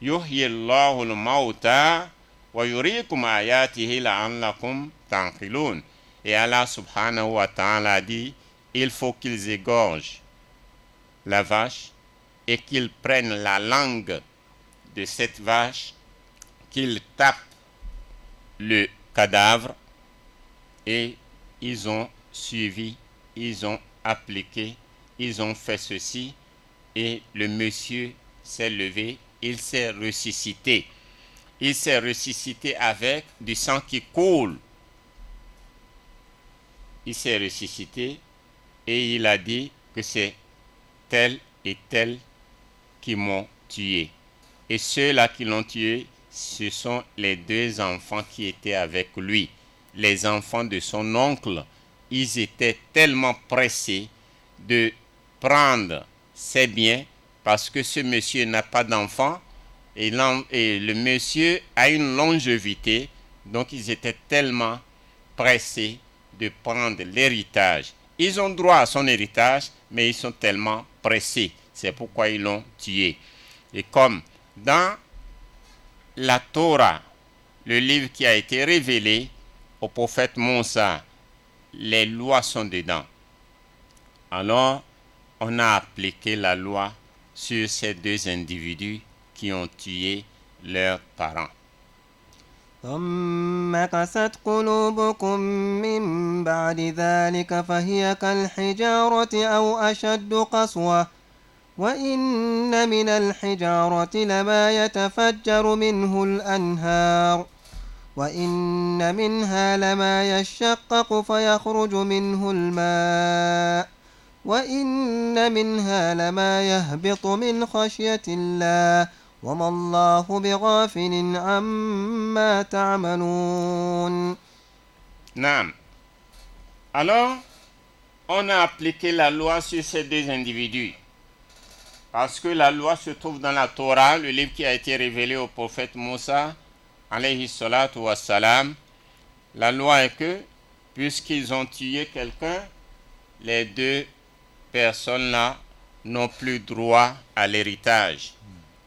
يُحْيِي اللَّهُ الْمَوْتَى وَيُرِيكُمْ آيَاتِهِ لَعَلَّكُمْ تَعْقِلُونَ. Et Allah subhanahu wa ta'ala a dit, il faut qu'ils égorgent la vache et qu'ils prennent la langue de cette vache, qu'ils tapent le cadavre, et ils ont suivi, ils ont appliqué, ils ont fait ceci, et le monsieur s'est levé, il s'est ressuscité. Il s'est ressuscité avec du sang qui coule. Il s'est ressuscité et il a dit que c'est tel et tel qui m'ont tué. Et ceux-là qui l'ont tué, ce sont les 2 enfants qui étaient avec lui, les enfants de son oncle. Ils étaient tellement pressés de prendre ses biens parce que ce monsieur n'a pas d'enfants et le monsieur a une longévité, donc ils étaient tellement pressés de prendre l'héritage. Ils ont droit à son héritage, mais ils sont tellement pressés. C'est pourquoi ils l'ont tué. Et comme dans la Torah, le livre qui a été révélé au prophète Moussa, les lois sont dedans. Alors, on a appliqué la loi sur ces 2 individus qui ont tué leurs parents. ثم قست قلوبكم من بعد ذلك فهي كالحجارة أو أشد قسوة وإن من الحجارة لما يتفجر منه الأنهار وإن منها لما يشقق فيخرج منه الماء وإن منها لما يهبط من خشية الله وما الله بغافل عما تعملون. Naam. Alors, on a appliqué la loi sur ces 2 individus. Parce que la loi se trouve dans la Torah, le livre qui a été révélé au prophète Moussa, alayhi salatu wassalam. La loi est que, puisqu'ils ont tué quelqu'un, les 2 personnes-là n'ont plus droit à l'héritage.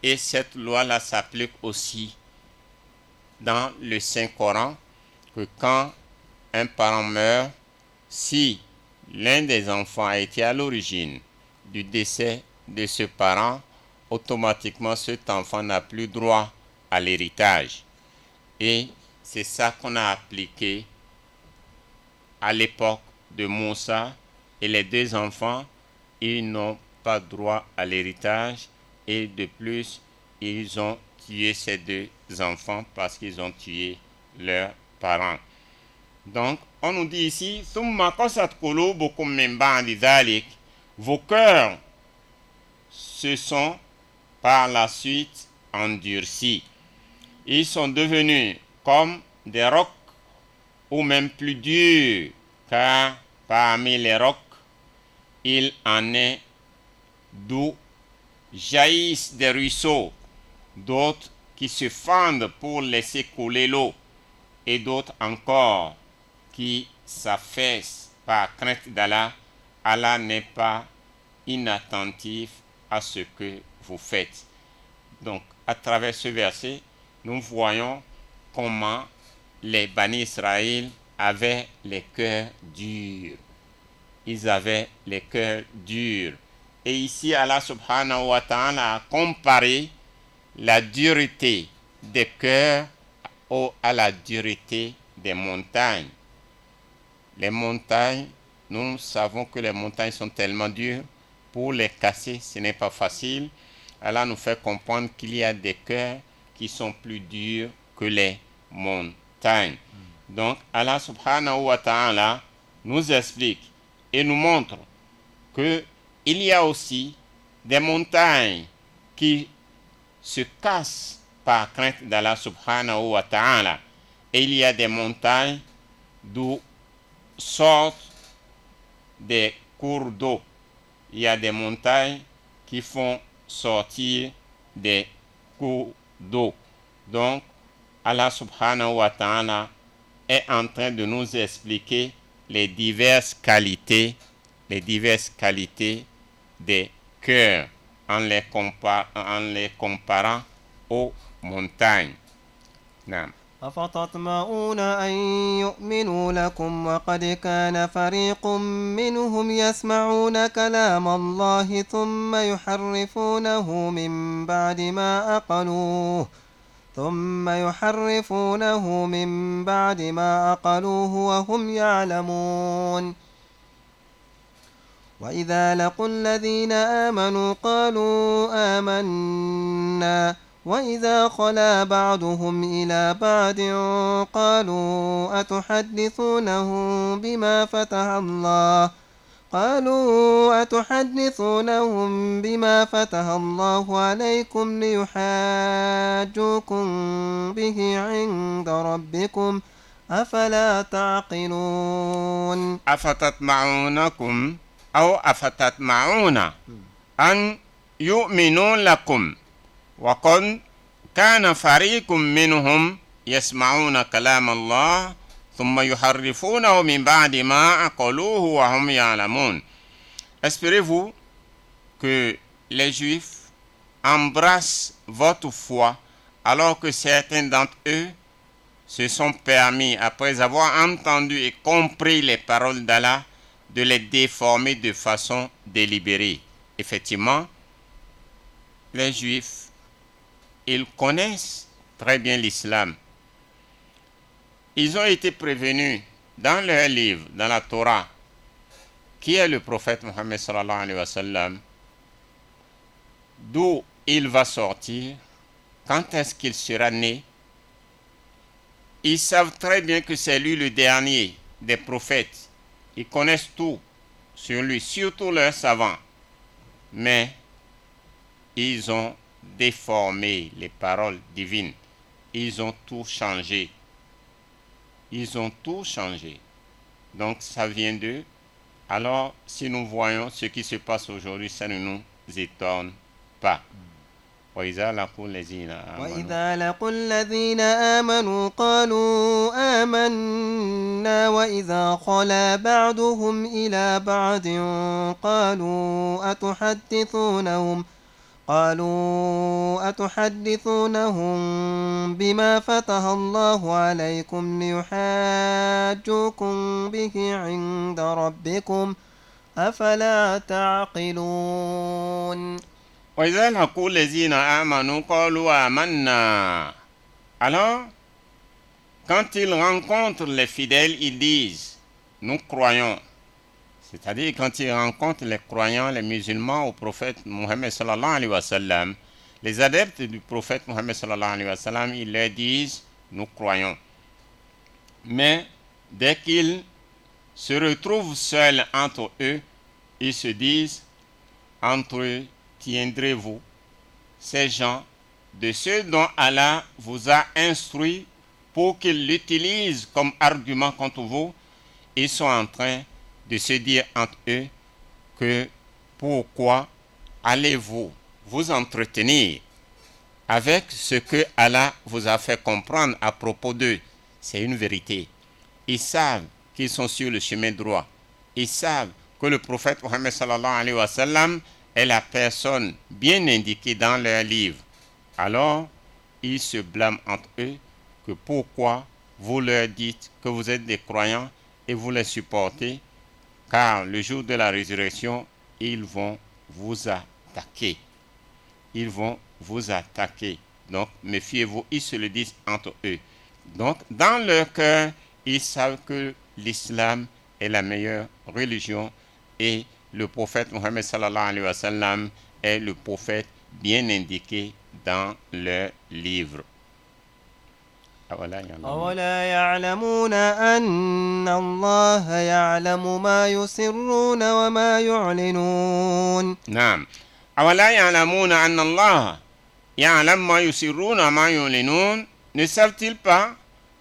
Et cette loi-là s'applique aussi dans le Saint-Coran, que quand un parent meurt, si l'un des enfants a été à l'origine du décès de ce parent, automatiquement cet enfant n'a plus droit à l'héritage. Et c'est ça qu'on a appliqué à l'époque de Moussa, et les 2 enfants, ils n'ont pas droit à l'héritage, et de plus, ils ont tué ces 2 enfants parce qu'ils ont tué leurs parents. Donc, on nous dit ici, vos cœurs se sont par la suite endurcis. Ils sont devenus comme des rocs, ou même plus durs, car parmi les rocs, il en est d'où jaillissent des ruisseaux, d'autres qui se fendent pour laisser couler l'eau, et d'autres encore qui s'affaissent par crainte d'Allah. Allah n'est pas inattentif à ce que vous faites. Donc, à travers ce verset, nous voyons comment les Bani Israël avaient les cœurs durs. Ils avaient les cœurs durs. Et ici, Allah subhanahu wa ta'ala a comparé la dureté des cœurs à la dureté des montagnes. Les montagnes, nous savons que les montagnes sont tellement dures, pour les casser, ce n'est pas facile. Allah nous fait comprendre qu'il y a des cœurs qui sont plus durs que les montagnes. Donc, Allah subhanahu wa ta'ala nous explique et nous montre que il y a aussi des montagnes qui se cassent par crainte d'Allah subhanahu wa ta'ala. Et il y a des montagnes d'où sortent des cours d'eau. Il y a des montagnes qui font sortir des cours d'eau. Donc, Allah subhanahu wa ta'ala est en train de nous expliquer les diverses qualités des cœurs en les comparant aux montagnes. Non. أفتطمعون أن يؤمنوا لكم وقد كان فريق منهم يسمعون كلام الله ثم يحرفونه من بعد ما أقلوه وهم يعلمون وإذا لقوا الذين آمنوا قالوا آمنا وإذا خلا بعضهم إلى بعض قالوا أتحدثونهم بما فتح الله عليكم ليحاجوكم به عند ربكم أفلا تعقلون أفتطمعون أن يؤمنوا لكم وقد كان فريق منهم يسمعون كلام الله ثم يحرفونه من بعد ما عقلوه وهم يعلمون. Espérez-vous que les Juifs embrassent votre foi alors que certains d'entre eux se sont permis, après avoir entendu et compris les paroles d'Allah, de les déformer de façon délibérée. Effectivement, les Juifs, ils connaissent très bien l'islam. Ils ont été prévenus dans leur livre, dans la Torah, qui est le prophète Mohammed sallallahu alayhi wa sallam, d'où il va sortir, quand est-ce qu'il sera né. Ils savent très bien que c'est lui le dernier des prophètes. Ils connaissent tout sur lui, surtout leurs savants. Mais ils ont déformé les paroles divines. Ils ont tout changé. Donc ça vient d'eux. Alors si nous voyons ce qui se passe aujourd'hui, ça ne nous étonne pas. وإذا لقوا الذين آمنوا قالوا آمنا وإذا خلا بعضهم إلى بعض قالوا أتحدثونهم بما فتح الله عليكم ليحاجوكم به عند ربكم أفلا تعقلون. وإذا لقوا الذين آمنوا قالوا آمنا. Alors, quand ils rencontrent les fidèles, ils disent nous croyons. C'est-à-dire quand ils rencontrent les croyants, les musulmans au prophète Mohammed sallallahu alayhi wa sallam, les adeptes du prophète Mohammed sallallahu alayhi wa sallam, ils leur disent nous croyons. Mais dès qu'ils se retrouvent seuls entre eux, ils se disent entretiendrez-vous ces gens de ceux dont Allah vous a instruit pour qu'ils l'utilisent comme argument contre vous. Ils sont en train de se dire entre eux que pourquoi allez-vous vous entretenir avec ce que Allah vous a fait comprendre à propos d'eux. C'est une vérité. Ils savent qu'ils sont sur le chemin droit. Ils savent que le prophète Mohammed sallallahu alayhi wa sallam est la personne bien indiquée dans leur livre. Alors, ils se blâment entre eux que pourquoi vous leur dites que vous êtes des croyants et vous les supportez, car le jour de la résurrection, ils vont vous attaquer. Donc, méfiez-vous, ils se le disent entre eux. Donc, dans leur cœur, ils savent que l'islam est la meilleure religion et le prophète Mohammed sallallahu alayhi wa sallam est le prophète bien indiqué dans leur livre. أولا يعلمون أن الله يعلم ما يسرون وما يعلنون. نعم. أولا يعلمون أن الله يعلم ما يسرون وما يعلنون. Ne savent-ils pas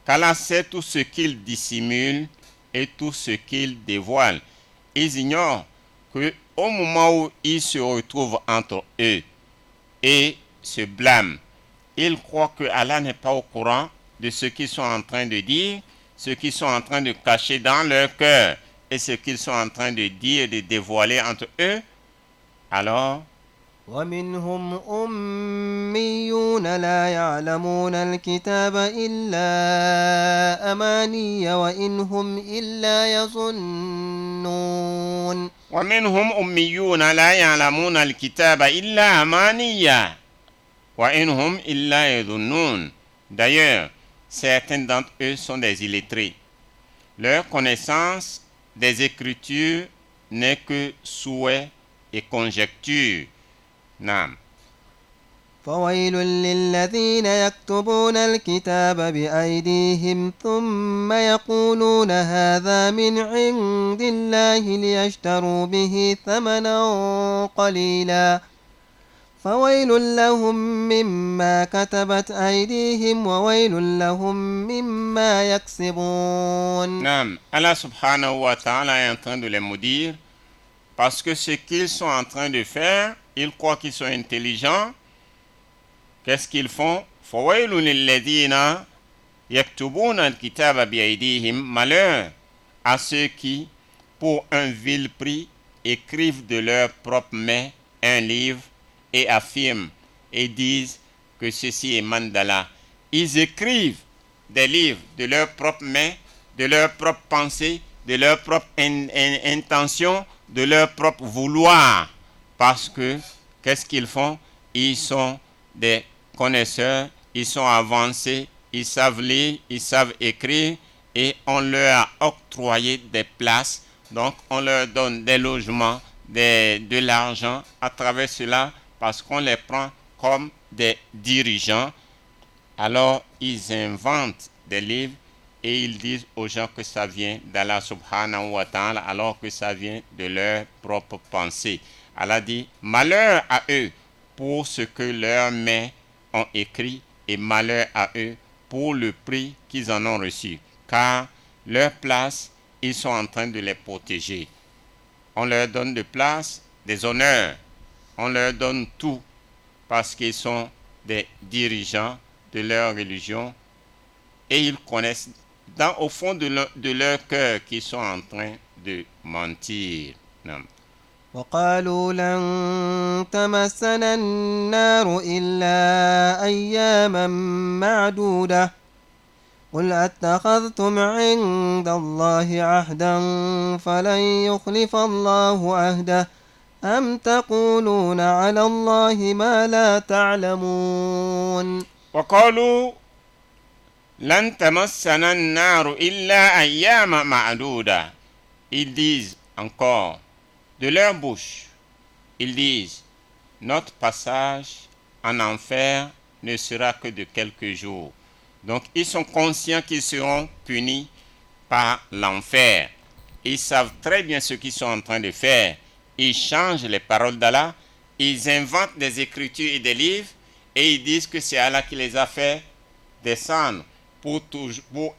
qu'Allah sait tout ce qu'ils dissimulent et tout ce qu'ils dévoilent? Ils ignorent que au moment où ils se retrouvent entre eux et se blâment, ils croient que Allah n'est pas au courant de ce qu'ils sont en train de dire, ce qu'ils sont en train de cacher dans leur cœur et ce qu'ils sont en train de dire et de dévoiler entre eux. Alors, ومنهم أميون لا يعلمون الكتاب إلا أماني وإن هم إلا يظنون ومنهم أميون لا يعلمون الكتاب إلا أماني وإن هم إلا يظنون. D'ailleurs, certains d'entre eux sont des illettrés. Leur connaissance des Écritures n'est que souhait et conjecture. نعم. فويل للذين يكتبون الكتاب بأيديهم ثم يقولون هذا من عند الله ليشتروا به ثمنا قليلا فويل لهم مما كتبت أيديهم وويل لهم مما يكسبون. نعم. Allah subhanahu wa ta'ala est en train de les maudire parce que ce qu'ils sont en train de faire, ils croient qu'ils sont intelligents. Qu'est-ce qu'ils font? فَوَيْلٌ لِلَّذِينَ يَكْتُبُونَ الْكِتَابَ بِأَيْدِيهِمْ. Malheur à ceux qui, pour un vil prix, écrivent de leurs propres mains un livre et affirment et disent que ceci émane d'Allah. Ils écrivent des livres de leurs propres mains, de leurs propres pensées, de leurs propres intentions, de leur propre vouloir. Parce que, qu'est-ce qu'ils font? Ils sont des connaisseurs, ils sont avancés, ils savent lire, ils savent écrire et on leur a octroyé des places. Donc, on leur donne des logements, de l'argent à travers cela parce qu'on les prend comme des dirigeants. Alors, ils inventent des livres et ils disent aux gens que ça vient d'Allah subhanahu wa ta'ala alors que ça vient de leur propre pensée. Allah dit, malheur à eux pour ce que leurs mains ont écrit et malheur à eux pour le prix qu'ils en ont reçu. Car leur place, ils sont en train de les protéger. On leur donne de place, des honneurs. On leur donne tout parce qu'ils sont des dirigeants de leur religion et ils connaissent au fond de leur cœur qu'ils sont en train de mentir. Non. وقالوا لن تمسنا النار إلا أياما معدودة قل أتخذتم عند الله عهدا فلن يخلف الله عهده أم تقولون على الله ما لا تعلمون. وقالوا لن تمسنا النار إلا أياما معدودة. Ils disent encore de leur bouche, ils disent, notre passage en enfer ne sera que de quelques jours. Donc, ils sont conscients qu'ils seront punis par l'enfer. Ils savent très bien ce qu'ils sont en train de faire. Ils changent les paroles d'Allah, ils inventent des écritures et des livres, et ils disent que c'est Allah qui les a fait descendre pour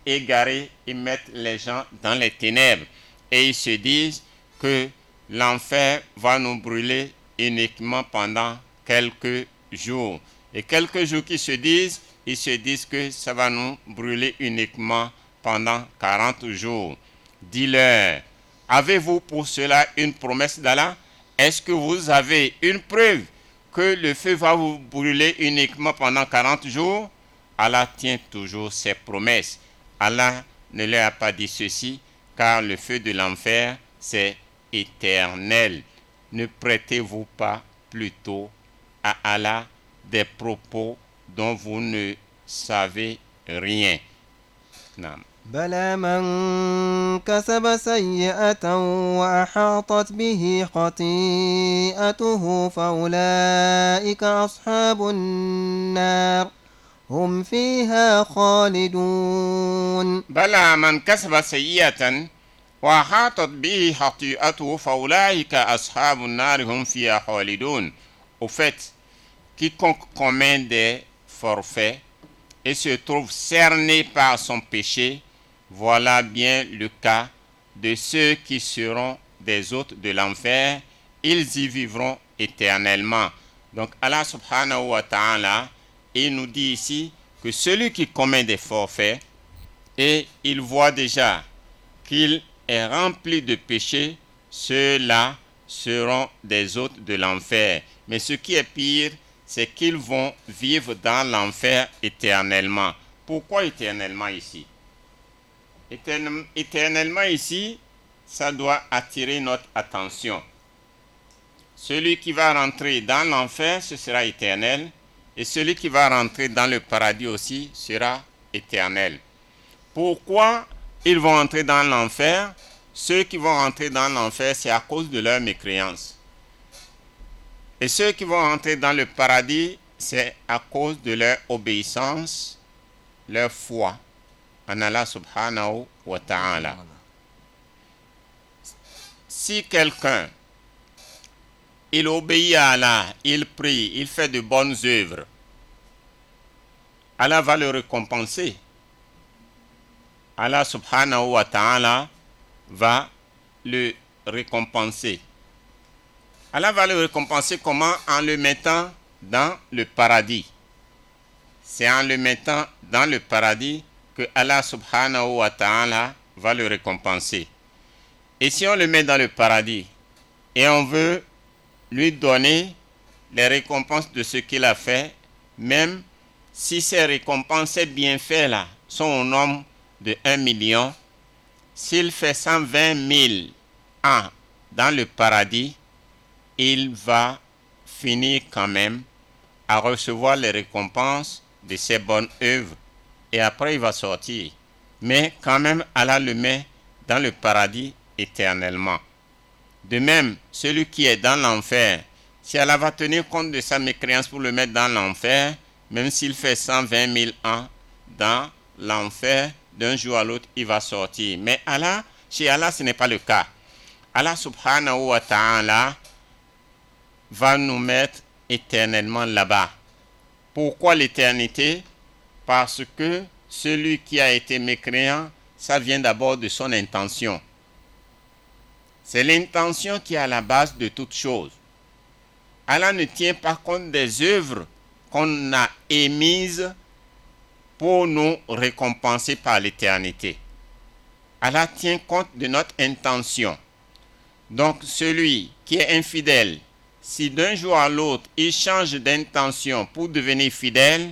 égarer et mettre les gens dans les ténèbres. Et ils se disent que l'enfer va nous brûler uniquement pendant quelques jours. Et quelques jours qu'ils se disent, ils se disent que ça va nous brûler uniquement pendant 40 jours. Dis-leur, avez-vous pour cela une promesse d'Allah? Est-ce que vous avez une preuve que le feu va vous brûler uniquement pendant 40 jours? Allah tient toujours ses promesses. Allah ne leur a pas dit ceci, car le feu de l'enfer, c'est éternel. Ne prêtez-vous pas plutôt à Allah des propos dont vous ne savez rien. نعم. بلى من كسب سيئة وأحاطت به خطيئته فأولئك أصحاب النار هم فيها خالدون. بلى من كسب سيئة وأحاطت به خطيئته فأولئك أصحاب النار هم فيها خالدون. Au fait, quiconque commet des forfaits et se trouve cerné par son péché, voilà bien le cas de ceux qui seront des hôtes de l'enfer, ils y vivront éternellement. Donc Allah subhanahu wa ta'ala, il nous dit ici que celui qui commet des forfaits et il voit déjà qu'il est rempli de péché, ceux-là seront des hôtes de l'enfer. Mais ce qui est pire, c'est qu'ils vont vivre dans l'enfer éternellement. Pourquoi éternellement ici? Éternellement ici, ça doit attirer notre attention. Celui qui va rentrer dans l'enfer, ce sera éternel. Et celui qui va rentrer dans le paradis aussi sera éternel. Pourquoi ils vont entrer dans l'enfer? Ceux qui vont rentrer dans l'enfer, c'est à cause de leur mécréance. Et ceux qui vont entrer dans le paradis, c'est à cause de leur obéissance, leur foi en Allah subhanahu wa ta'ala. Si quelqu'un, il obéit à Allah, il prie, il fait de bonnes œuvres, Allah va le récompenser. Allah subhanahu wa ta'ala va le récompenser. Allah va le récompenser comment? En le mettant dans le paradis. C'est en le mettant dans le paradis que Allah subhanahu wa ta'ala va le récompenser. Et si on le met dans le paradis et on veut lui donner les récompenses de ce qu'il a fait, même si ces récompenses, ces bienfaits-là sont au nombre de 1 million, s'il fait 120 000 ans dans le paradis, il va finir quand même à recevoir les récompenses de ses bonnes œuvres et après il va sortir. Mais quand même, Allah le met dans le paradis éternellement. De même, celui qui est dans l'enfer, si Allah va tenir compte de sa mécréance pour le mettre dans l'enfer, même s'il fait 120 000 ans dans l'enfer, d'un jour à l'autre, il va sortir. Mais Allah, chez Allah, ce n'est pas le cas. Allah subhanahu wa ta'ala va nous mettre éternellement là-bas. Pourquoi l'éternité? Parce que celui qui a été mécréant, ça vient d'abord de son intention. C'est l'intention qui est à la base de toute chose. Allah ne tient pas compte des œuvres qu'on a émises pour nous récompenser par l'éternité. Allah tient compte de notre intention. Donc celui qui est infidèle, si d'un jour à l'autre il change d'intention pour devenir fidèle,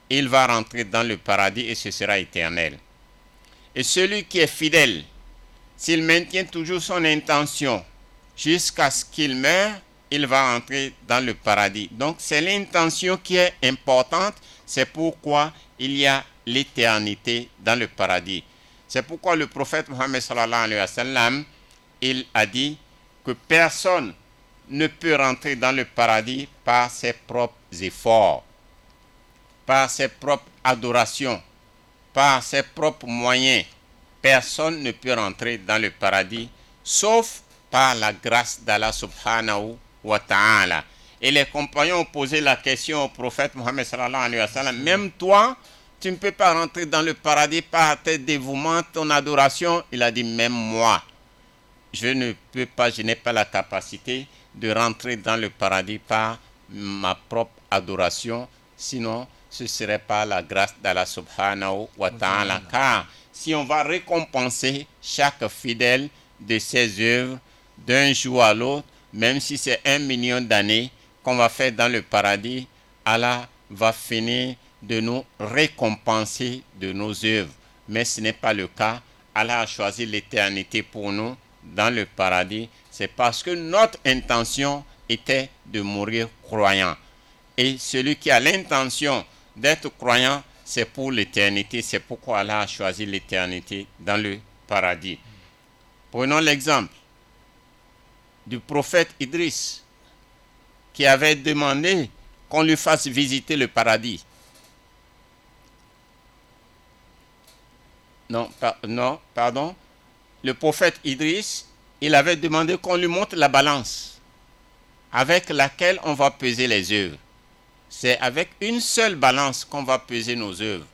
il va rentrer dans le paradis et ce sera éternel. Et celui qui est fidèle, s'il maintient toujours son intention jusqu'à ce qu'il meure, il va entrer dans le paradis. Donc c'est l'intention qui est importante, c'est pourquoi il y a l'éternité dans le paradis. C'est pourquoi le prophète Mohammed sallallahu alayhi wa sallam, il a dit que personne ne peut rentrer dans le paradis par ses propres efforts, par ses propres adorations, par ses propres moyens. Personne ne peut rentrer dans le paradis sauf par la grâce d'Allah subhanahu wa ta'ala. Et les compagnons ont posé la question au prophète Mohammed sallallahu alayhi wa sallam, même toi, tu ne peux pas rentrer dans le paradis par tes dévouements, ton adoration. Il a dit, même moi, je ne peux pas, je n'ai pas la capacité de rentrer dans le paradis par ma propre adoration, sinon ce serait pas la grâce d'Allah subhanahu wa ta'ala. Car si on va récompenser chaque fidèle de ses œuvres d'un jour à l'autre, même si c'est 1 million d'années qu'on va faire dans le paradis, Allah va finir de nous récompenser de nos œuvres. Mais ce n'est pas le cas. Allah a choisi l'éternité pour nous dans le paradis. C'est parce que notre intention était de mourir croyant. Et celui qui a l'intention d'être croyant, c'est pour l'éternité. C'est pourquoi Allah a choisi l'éternité dans le paradis. Prenons l'exemple du prophète Idriss qui avait demandé qu'on lui fasse visiter le paradis. Pardon. Le prophète Idriss, il avait demandé qu'on lui montre la balance avec laquelle on va peser les œuvres. C'est avec une seule balance qu'on va peser nos œuvres.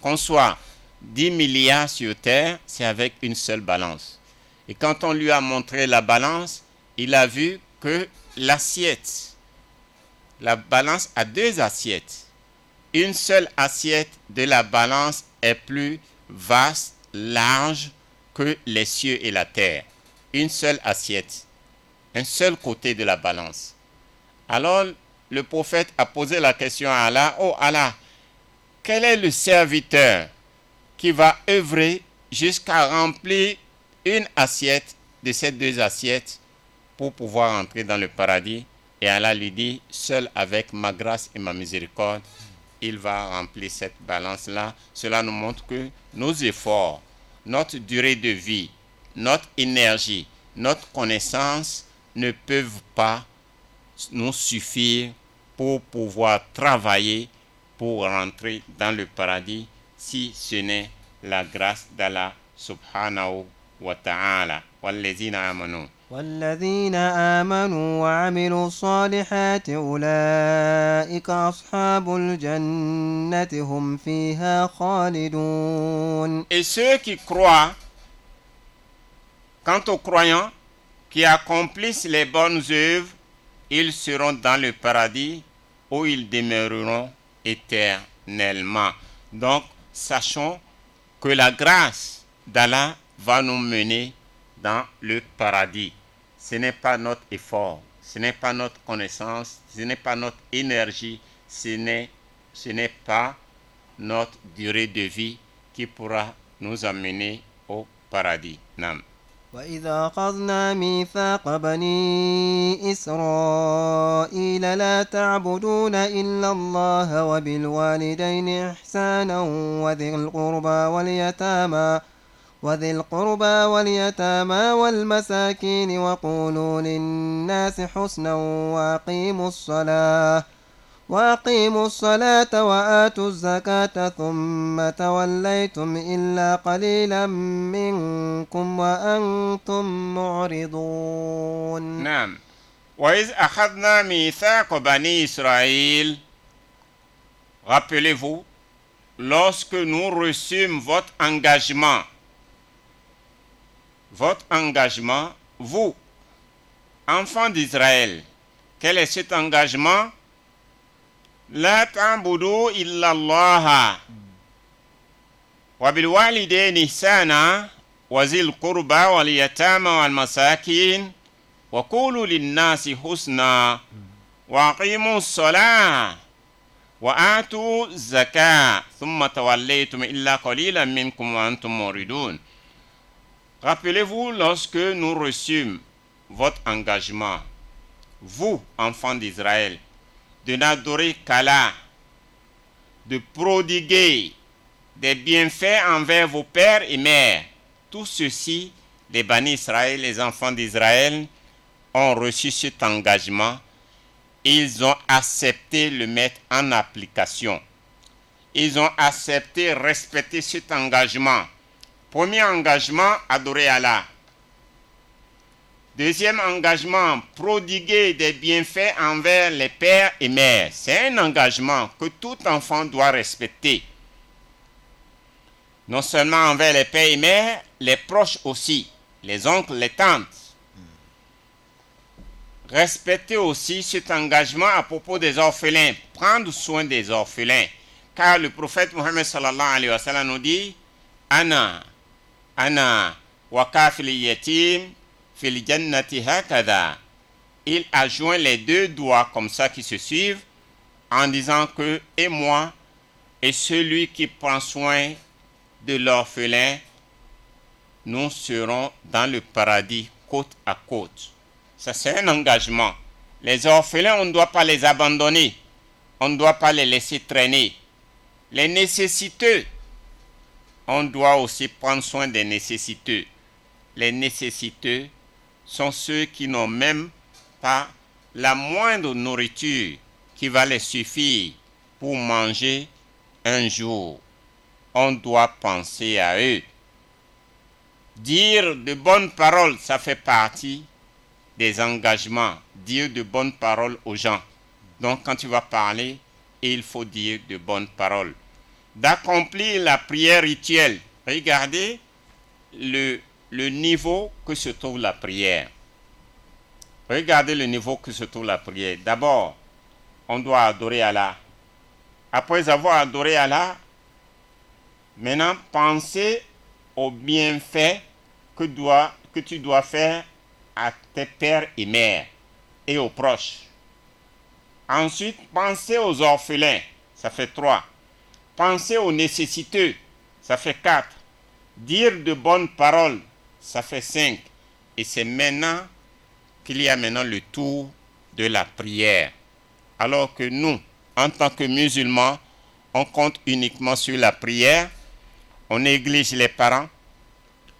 Qu'on soit 10 milliards sur terre, c'est avec une seule balance. Et quand on lui a montré la balance, il a vu que l'assiette, la balance a 2 assiettes. Une seule assiette de la balance est plus vaste, large que les cieux et la terre. Une seule assiette, un seul côté de la balance. Alors le prophète a posé la question à Allah, « Oh Allah, quel est le serviteur qui va œuvrer jusqu'à remplir une assiette de ces 2 assiettes pour pouvoir entrer dans le paradis ?» Et Allah lui dit, « Seul avec ma grâce et ma miséricorde, il va remplir cette balance-là. » Cela nous montre que nos efforts, notre durée de vie, notre énergie, notre connaissance ne peuvent pas nous suffire pour pouvoir travailler pour rentrer dans le paradis si ce n'est la grâce d'Allah subhanahu wa ta'ala. Wallazina amanu. والذين آمنوا وعملوا الصالحات أولئك أصحاب الجنة هم فيها خالدون. Et ceux qui croient, quant aux croyants qui accomplissent les bonnes œuvres, ils seront dans le paradis où ils demeureront éternellement. Donc, sachons que la grâce d'Allah va nous mener dans le paradis. Ce n'est pas notre effort, ce n'est pas notre connaissance, ce n'est pas notre énergie, ce n'est pas notre durée de vie qui pourra nous amener au paradis. Nam. وإذا أخذنا ميثاق بني إسرائيل لا تعبدون إلا الله وبالوالدين إحسانا وذي القربى واليتامى والمساكين وقولوا للناس حسنا وأقيموا الصلاة وآتوا الزكاة ثم توليتم إلا قليلا منكم وأنتم معرضون. نعم. وإذ أخذنا ميثاق بني إسرائيل. Rappelez-vous, lorsque nous reçûmes votre engagement, vous, enfants d'Israël, quel est cet engagement? La ta'budu illa Allah wa bil walidayni ihsana wa zil qurba wal yatama wal masakin wa qulu lin nasi husna wa aqimus salah wa atu zakat thumma tawallaytum illa qalilan minkum wa antum muridun. Rappelez-vous lorsque nous reçûmes votre engagement, vous, enfants d'Israël, de n'adorer qu'Allah, de prodiguer des bienfaits envers vos pères et mères. Tout ceci, les Bani Israël, les enfants d'Israël, ont reçu cet engagement. Ils ont accepté le mettre en application. Ils ont accepté, respecter cet engagement. Premier engagement, adorer Allah. Deuxième engagement, prodiguer des bienfaits envers les pères et mères. C'est un engagement que tout enfant doit respecter. Non seulement envers les pères et mères, les proches aussi, les oncles, les tantes. Respecter aussi cet engagement à propos des orphelins, prendre soin des orphelins. Car le prophète Mohammed sallallahu alayhi wa sallam nous dit, Ana wa kafil yatim fil jannati hakada. Il adjoint les 2 doigts comme ça qui se suivent en disant que et moi et celui qui prend soin de l'orphelin, nous serons dans le paradis côte à côte. Ça c'est un engagement. Les orphelins, on ne doit pas les abandonner. On ne doit pas les laisser traîner. Les nécessiteux, on doit aussi prendre soin des nécessiteux. Les nécessiteux sont ceux qui n'ont même pas la moindre nourriture qui va les suffire pour manger un jour. On doit penser à eux. Dire de bonnes paroles, ça fait partie des engagements. Dire de bonnes paroles aux gens. Donc quand tu vas parler, il faut dire de bonnes paroles. D'accomplir la prière rituelle. Regardez le niveau que se trouve la prière. Regardez le niveau que se trouve la prière. D'abord, on doit adorer Allah. Après avoir adoré Allah, maintenant pensez aux bienfaits que tu dois faire à tes pères et mères et aux proches. Ensuite, penser aux orphelins, ça fait 3. Penser aux nécessiteux, ça fait 4. Dire de bonnes paroles, ça fait 5. Et c'est maintenant qu'il y a maintenant le tour de la prière. Alors que nous, en tant que musulmans, on compte uniquement sur la prière, on néglige les parents,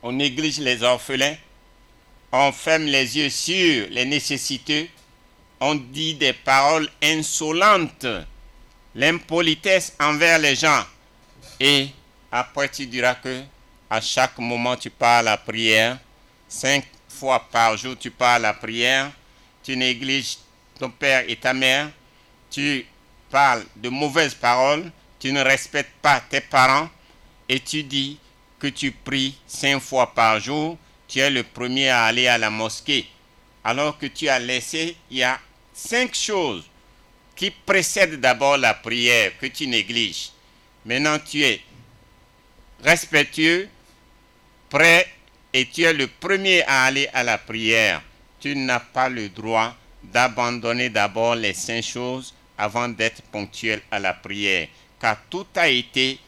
on néglige les orphelins, on ferme les yeux sur les nécessiteux, on dit des paroles insolentes, l'impolitesse envers les gens. Et après tu diras que à chaque moment tu parles à la prière, 5 fois par jour tu parles à la prière, tu négliges ton père et ta mère, tu parles de mauvaises paroles, tu ne respectes pas tes parents et tu dis que tu pries 5 fois par jour, tu es le premier à aller à la mosquée. Alors que tu as laissé, il y a 5 choses qui précèdent d'abord la prière que tu négliges. Maintenant tu es respectueux, prêt et tu es le premier à aller à la prière. Tu n'as pas le droit d'abandonner d'abord les 5 choses avant d'être ponctuel à la prière. Car tout a été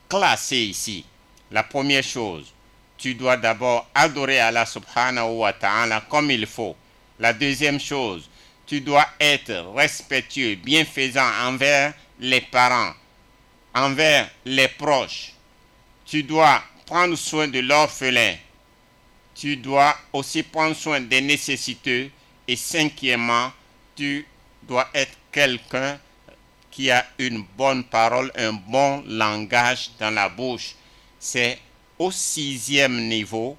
classé ici. La première chose, tu dois d'abord adorer Allah subhanahu wa ta'ala comme il faut. La deuxième chose, tu dois être respectueux, bienfaisant envers les parents, envers les proches. Tu dois prendre soin de l'orphelin. Tu dois aussi prendre soin des nécessiteux. Et cinquièmement, tu dois être quelqu'un qui a une bonne parole, un bon langage dans la bouche. C'est au 6e niveau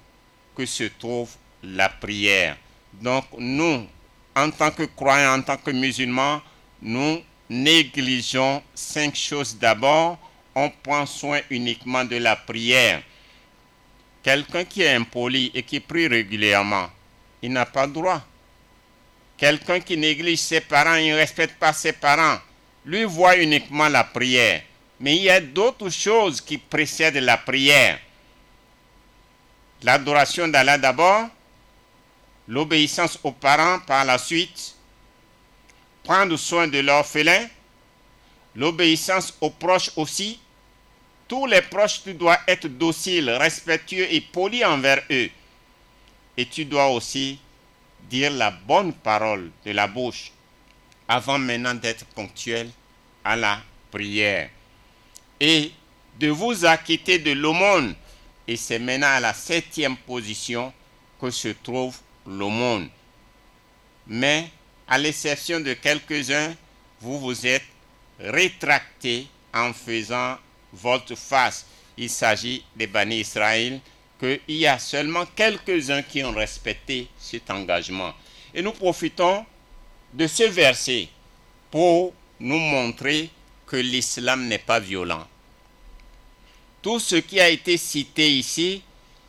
que se trouve la prière. Donc nous, en tant que croyants, en tant que musulmans, nous négligeons 5 choses d'abord. On prend soin uniquement de la prière. Quelqu'un qui est impoli et qui prie régulièrement, il n'a pas le droit. Quelqu'un qui néglige ses parents, il ne respecte pas ses parents, lui voit uniquement la prière. Mais il y a d'autres choses qui précèdent la prière. L'adoration d'Allah d'abord, l'obéissance aux parents par la suite, prendre soin de l'orphelin, l'obéissance aux proches aussi. Tous les proches, tu dois être docile, respectueux et poli envers eux. Et tu dois aussi dire la bonne parole de la bouche avant maintenant d'être ponctuel à la prière. Et de vous acquitter de l'aumône. Et c'est maintenant à la 7e position que se trouve l'aumône. Mais à l'exception de quelques-uns, vous vous êtes rétractés en faisant volte-face. Il s'agit des Bani Israël, qu'il y a seulement quelques-uns qui ont respecté cet engagement. Et nous profitons de ce verset pour nous montrer que l'islam n'est pas violent. Tout ce qui a été cité ici,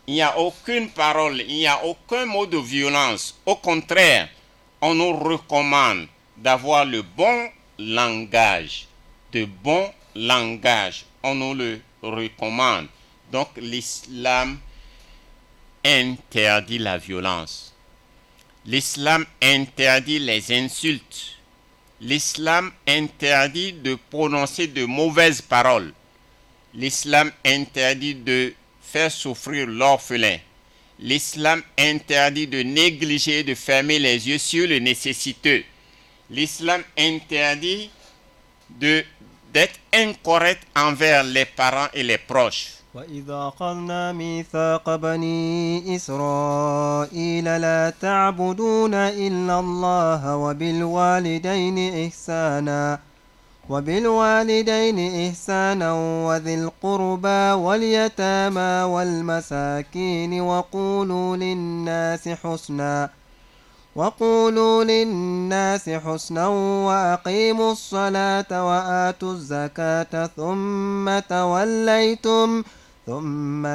il n'y a aucune parole, il n'y a aucun mot de violence. Au contraire, on nous recommande d'avoir le bon langage, de bon langage. On nous le recommande. Donc l'islam interdit la violence. L'islam interdit les insultes. L'islam interdit de prononcer de mauvaises paroles. L'islam interdit de faire souffrir l'orphelin. L'islam interdit de négliger, de fermer les yeux sur le nécessiteux. L'islam interdit d'être incorrect envers les parents et les proches. وإذا أخذنا ميثاق بني إسرائيل لا تعبدون إلا الله وبالوالدين إحسانا وذي القربى واليتامى والمساكين وقولوا للناس حسنا وأقيموا الصلاة وآتوا الزكاة ثم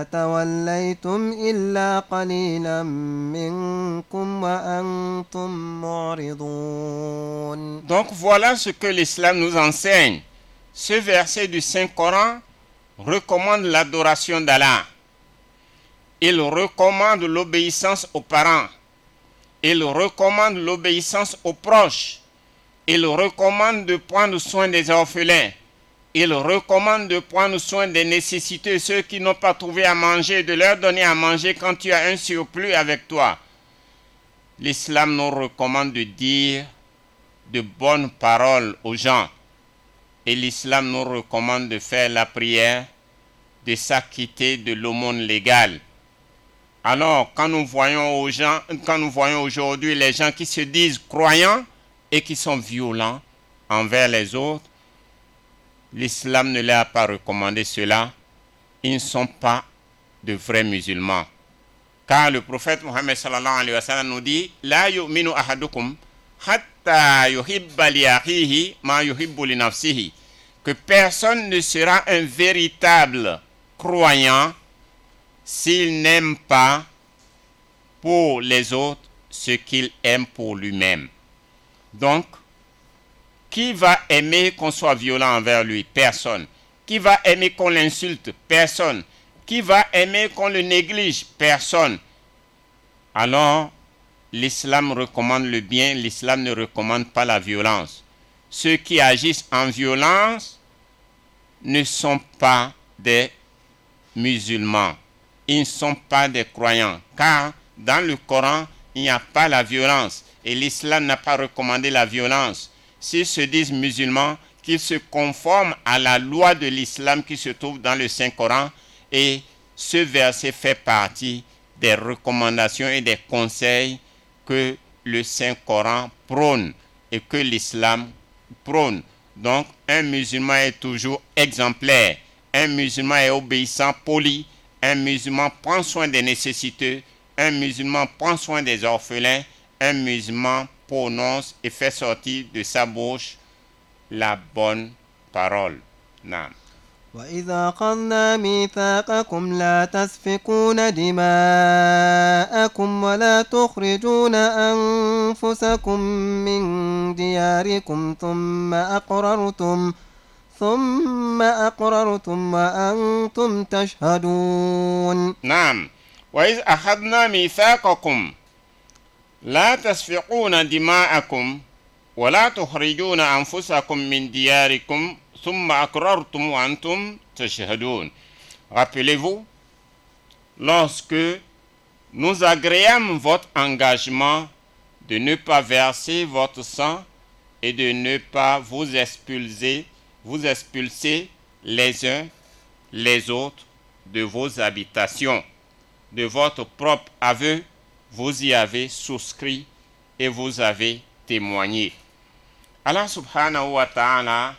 توليتم إلا قليلا منكم وأنتم معرضون. Donc voilà ce que l'islam nous enseigne. Ce verset du Saint-Coran recommande l'adoration d'Allah. Il recommande l'obéissance aux parents. Il recommande l'obéissance aux proches. Il recommande de prendre soin des orphelins. Il recommande de prendre soin des nécessiteux, ceux qui n'ont pas trouvé à manger, de leur donner à manger quand tu as un surplus avec toi. L'islam nous recommande de dire de bonnes paroles aux gens. Et l'islam nous recommande de faire la prière, de s'acquitter de l'aumône légale. Alors, quand nous voyons aujourd'hui les gens qui se disent croyants et qui sont violents envers les autres, l'islam ne leur a pas recommandé cela. Ils ne sont pas de vrais musulmans. Car le prophète Mohammed sallallahu alayhi wa sallam nous dit « La yu'minu ahadukum hatta yuhibba li akhihi ma yuhibbu li nafsihi » que personne ne sera un véritable croyant s'il n'aime pas pour les autres ce qu'il aime pour lui-même. Donc, qui va aimer qu'on soit violent envers lui? Personne. Qui va aimer qu'on l'insulte? Personne. Qui va aimer qu'on le néglige? Personne. Alors, l'islam recommande le bien, l'islam ne recommande pas la violence. Ceux qui agissent en violence ne sont pas des musulmans. Ils ne sont pas des croyants. Car dans le Coran, il n'y a pas la violence. Et l'islam n'a pas recommandé la violence. S'ils se disent musulmans, qu'ils se conforment à la loi de l'islam qui se trouve dans le Saint-Coran. Et ce verset fait partie des recommandations et des conseils que le Saint-Coran prône et que l'islam prône. Donc, un musulman est toujours exemplaire. Un musulman est obéissant, poli. Un musulman prend soin des nécessiteux. Un musulman prend soin des orphelins. Un musulman prononce et fait sortir de sa bouche la bonne parole. Naam. وإذا أخذنا ميثاقكم لا تسفكون دماءكم ولا تخرجون أنفسكم من دياركم ثم أقررتم وأنتم تشهدون. نعم. وإذ أخذنا ميثاقكم لا تسفكون دماءكم ولا تخرجون أنفسكم من دياركم ثم أقررتم وأنتم تشهدون. Rappelez-vous, lorsque nous agréâmes votre engagement de ne pas verser votre sang et de ne pas vous expulser les uns les autres de vos habitations, de votre propre aveu, vous y avez souscrit et vous avez témoigné. Allah subhanahu wa ta'ala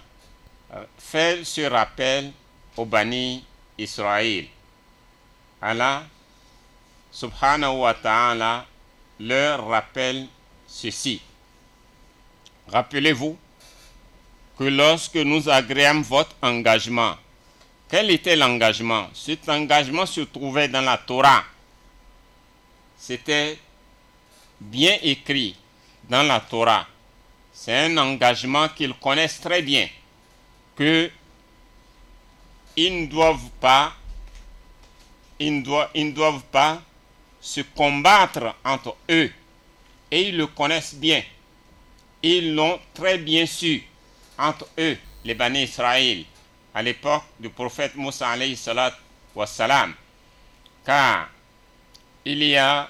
fait ce rappel aux Bani Israël. Allah subhanahu wa ta'ala leur rappelle ceci. Rappelez-vous que lorsque nous agréâmes votre engagement, quel était l'engagement? Cet engagement se trouvait dans la Torah. C'était bien écrit dans la Torah. C'est un engagement qu'ils connaissent très bien, que ils ne doivent pas se combattre entre eux. Et ils le connaissent bien. Ils l'ont très bien su entre eux, les Bani Israël, à l'époque du prophète Moussa alayhi salatu wassalam. Car il y a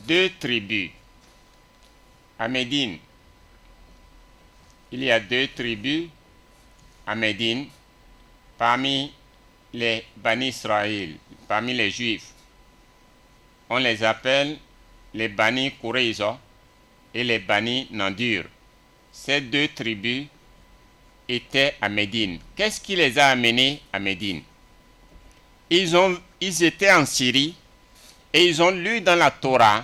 2 tribus à Médine. Il y a 2 tribus à Médine parmi les Bani Israël, parmi les Juifs. On les appelle les Bani Koureza et les Bani Nadir. Ces 2 tribus étaient à Médine. Qu'est-ce qui les a amenés à Médine? Ils étaient en Syrie et ils ont lu dans la Torah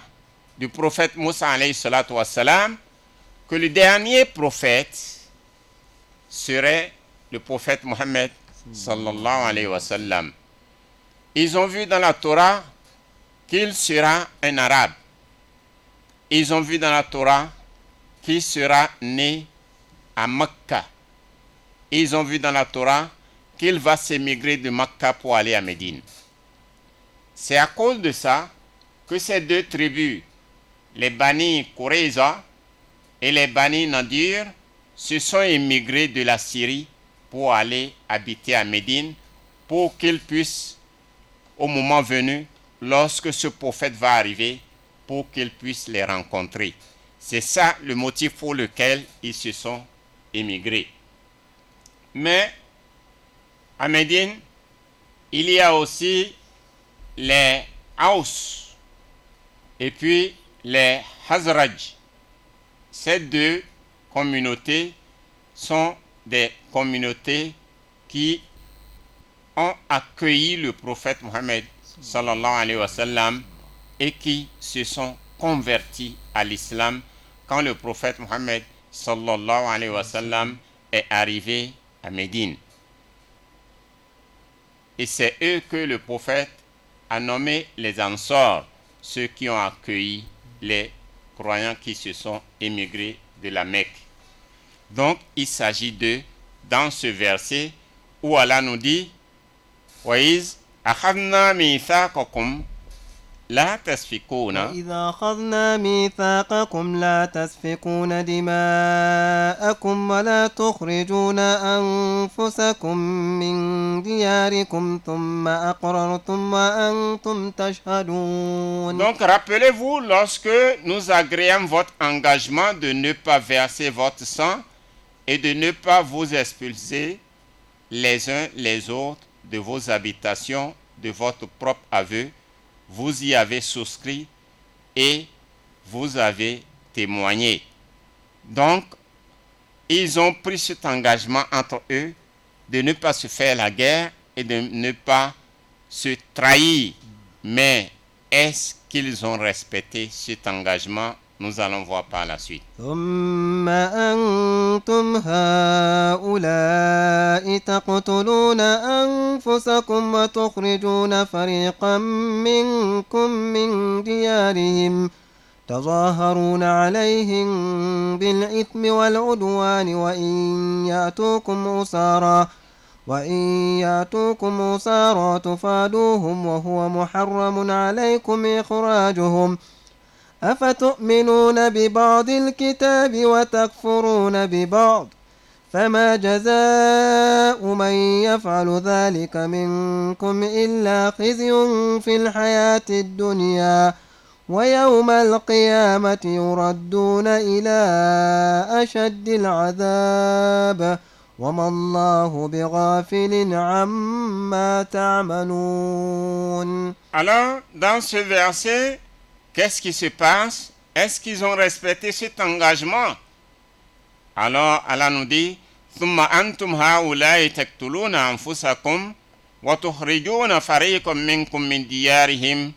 du prophète Moussa alayhi salatu wassalam que le dernier prophète serait le prophète Mohammed sallallahu alayhi wa sallam. Ils ont vu dans la Torah qu'il sera un arabe. Ils ont vu dans la Torah qu'il sera né à Mecca. Ils ont vu dans la Torah qu'il va s'émigrer de Mecca pour aller à Médine. C'est à cause de ça que ces 2 tribus, les Bani Koureza et les Bani Nadir se sont émigrés de la Syrie pour aller habiter à Médine pour qu'ils puissent, au moment venu, lorsque ce prophète va arriver, pour qu'ils puissent les rencontrer. C'est ça le motif pour lequel ils se sont émigrés. Mais à Médine, il y a aussi les Haus et puis les Hazraj. Ces deux communautés sont des communautés qui ont accueilli le prophète Mohammed sallallahu alayhi wa sallam et qui se sont convertis à l'islam quand le prophète Mohammed sallallahu alayhi wa sallam est arrivé à Médine. Et c'est eux que le prophète a nommé les Ansar, ceux qui ont accueilli les croyants qui se sont émigrés de la Mecque. Donc, il s'agit d'eux dans ce verset où Allah nous dit « وَإِذْ أَخَذْنَا مِيثَاقَكُمْ لَا تَسْفِكُونَ » وإذا أخذنا ميثاقكم لا تسفكون دماءكم ولا تخرجون أنفسكم من دياركم ثم أقررتم وأنتم تشهدون. Donc rappelez-vous lorsque nous agréons votre engagement de ne pas verser votre sang et de ne pas vous expulser les uns les autres de vos habitations, de votre propre aveu. Vous y avez souscrit et vous avez témoigné. Donc, ils ont pris cet engagement entre eux de ne pas se faire la guerre et de ne pas se trahir. Mais est-ce qu'ils ont respecté cet engagement? Nous allons voir par la suite. ثم أنتم هؤلاء تقتلون أنفسكم وتخرجون فريقا منكم من ديارهم تظاهرون عليهم بالإثم والعدوان وإن يأتوكم أسارى تفادوهم وهو محرم عليكم إخراجهم أفتؤمنون ببعض الكتاب وتكفرون ببعض فما جزاء من يفعل ذلك منكم إلا خزي في الحياة الدنيا ويوم القيامة يردون إلى أشد العذاب وما الله بغافل عما تعملون. Alors, dans ce verset, qu'est-ce qui se passe? Est-ce qu'ils ont respecté cet engagement? Alors Allah nous dit ثم أنتم هؤلاء تقتلون أنفسكم وتخرجون فريقا منكم من ديارهم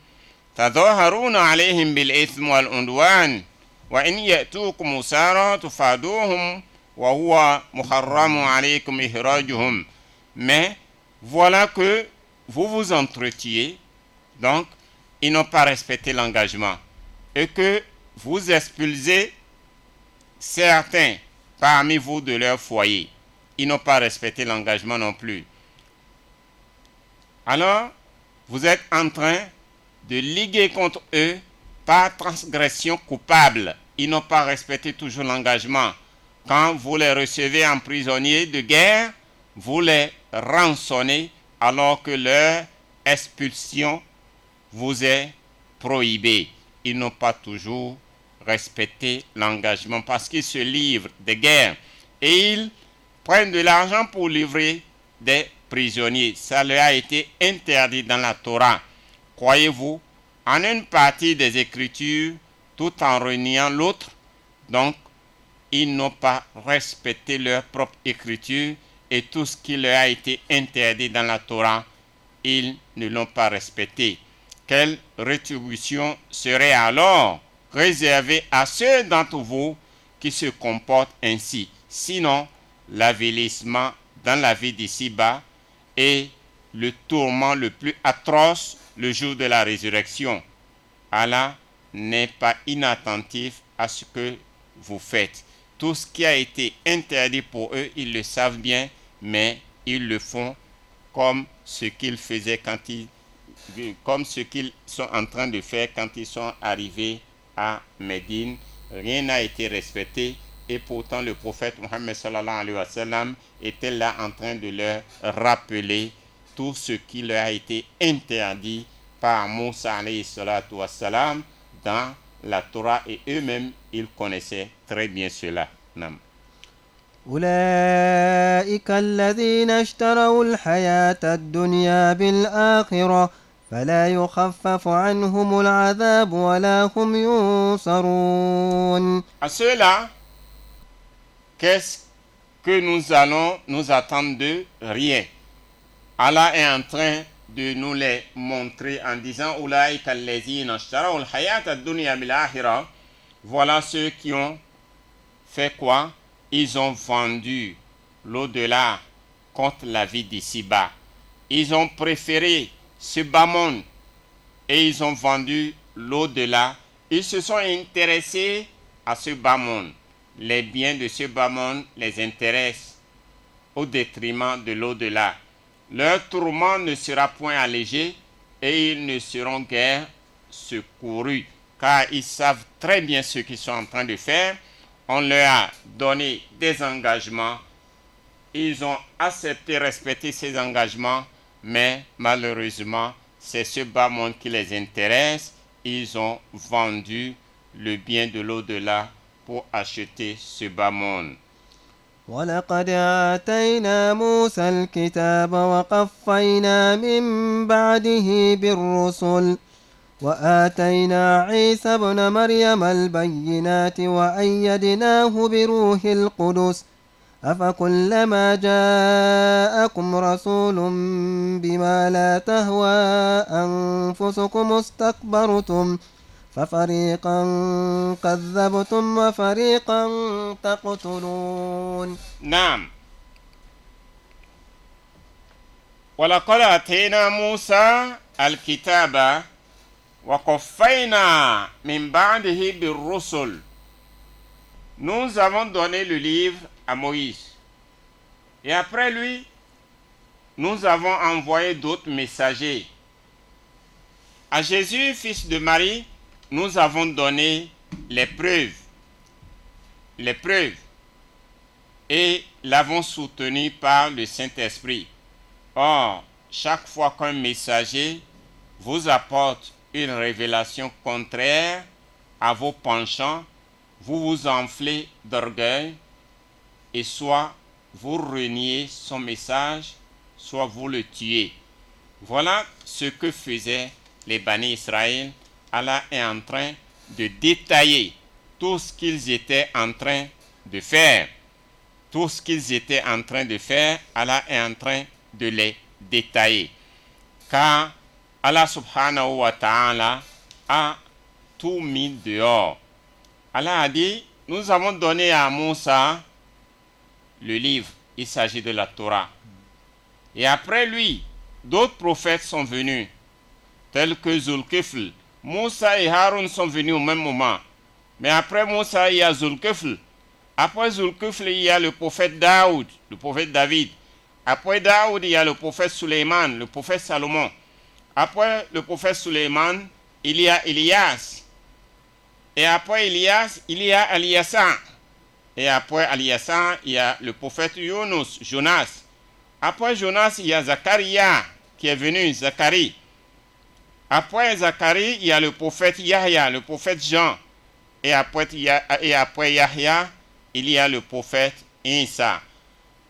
تظاهرون عليهم بالإثم والعدوان وإن يأتوكم أسارى تفادوهم وهو محرم عليكم إخراجهم. Mais voilà que vous vous entretuez, donc ils n'ont pas respecté l'engagement, et que vous expulsez certains parmi vous de leur foyer. Ils n'ont pas respecté l'engagement non plus. Alors, vous êtes en train de liguer contre eux par transgression coupable. Ils n'ont pas respecté toujours l'engagement. Quand vous les recevez en prisonniers de guerre, vous les rançonnez alors que leur expulsion vous est prohibée. Ils n'ont pas toujours respecté l'engagement parce qu'ils se livrent des guerres et ils prennent de l'argent pour livrer des prisonniers. Ça leur a été interdit dans la Torah. Croyez-vous en une partie des Écritures tout en reniant l'autre? Donc, ils n'ont pas respecté leur propre Écriture et tout ce qui leur a été interdit dans la Torah, ils ne l'ont pas respecté. Quelle rétribution serait alors réservée à ceux d'entre vous qui se comportent ainsi? Sinon, l'avilissement dans la vie d'ici-bas et le tourment le plus atroce le jour de la résurrection. Allah n'est pas inattentif à ce que vous faites. Tout ce qui a été interdit pour eux, ils le savent bien, mais ils le font comme ce qu'ils faisaient comme ce qu'ils sont en train de faire quand ils sont arrivés à Médine. rien n'a été respecté. Et pourtant, le prophète Mohammed sallallahu alayhi wa sallam était là en train de leur rappeler tout ce qui leur a été interdit par Moussa alayhi salatu wa salam dans la Torah, et eux-mêmes, ils connaissaient très bien cela. Nam. أولئك الذين اشتروا الحياة الدنيا بالآخرة فلا يخفف عنهم العذاب ولا هم ينصرون. À ceux-là, qu'est-ce que nous allons nous attendre de? Rien. Allah est en train de nous les montrer en disant Ulaïka allazina ishtaraw al-hayata ad-dunya bil-akhirah. Voilà ceux qui ont fait quoi? Ils ont vendu l'au-delà contre la vie d'ici-bas. Ils ont préféré ce bas monde et ils ont vendu l'au-delà. Ils se sont intéressés à ce bas monde. Les biens de ce bas monde les intéressent au détriment de l'au-delà. Leur tourment ne sera point allégé et ils ne seront guère secourus, car ils savent très bien ce qu'ils sont en train de faire. On leur a donné des engagements, ils ont accepté, respecté ces engagements, mais malheureusement, c'est ce bas monde qui les intéresse. Ils ont vendu le bien de l'au-delà pour acheter ce bas monde. ولقد آتينا موسى الكتاب وقفينا من بعده بالرسل وآتينا عيسى ابن مريم البينات وأيدناه بروح القدس أفكلما جاءكم رسول بما لا تهوى أنفسكم استكبرتم ففريقا كذبتم وفريقا تقتلون. نعم. ولقد آتينا موسى الكتاب وقفينا من بعده بالرسل. Nous avons donné le livre à Moïse. Et après lui, nous avons envoyé d'autres messagers. À Jésus, fils de Marie, nous avons donné les preuves. Et l'avons soutenu par le Saint-Esprit. Or, chaque fois qu'un messager vous apporte une révélation contraire à vos penchants, vous vous enflez d'orgueil et soit vous reniez son message, soit vous le tuez. Voilà ce que faisaient les Bani Israël. Allah est en train de détailler tout ce qu'ils étaient en train de faire. Tout ce qu'ils étaient en train de faire, Allah est en train de les détailler. Car Allah subhanahu wa ta'ala a tout mis dehors. Allah a dit, nous avons donné à Moussa le livre, il s'agit de la Torah. Et après lui, d'autres prophètes sont venus, tels que Zulkifl. Moussa et Haroun sont venus au même moment. Mais après Moussa, il y a Zulkifl. Après Zulkifl, il y a le prophète Daoud, le prophète David. Après Daoud, il y a le prophète Suleiman, le prophète Salomon. Après le prophète Suleiman, il y a Elias. Et après Elias, il y a Eliasa. Et après Eliasa, il y a le prophète Yunus, Jonas. Après Jonas, il y a Zacharia qui est venu, Zacharie. Après Zacharie, il y a le prophète Yahya, le prophète Jean. Et après Yahya, il y a le prophète Isa.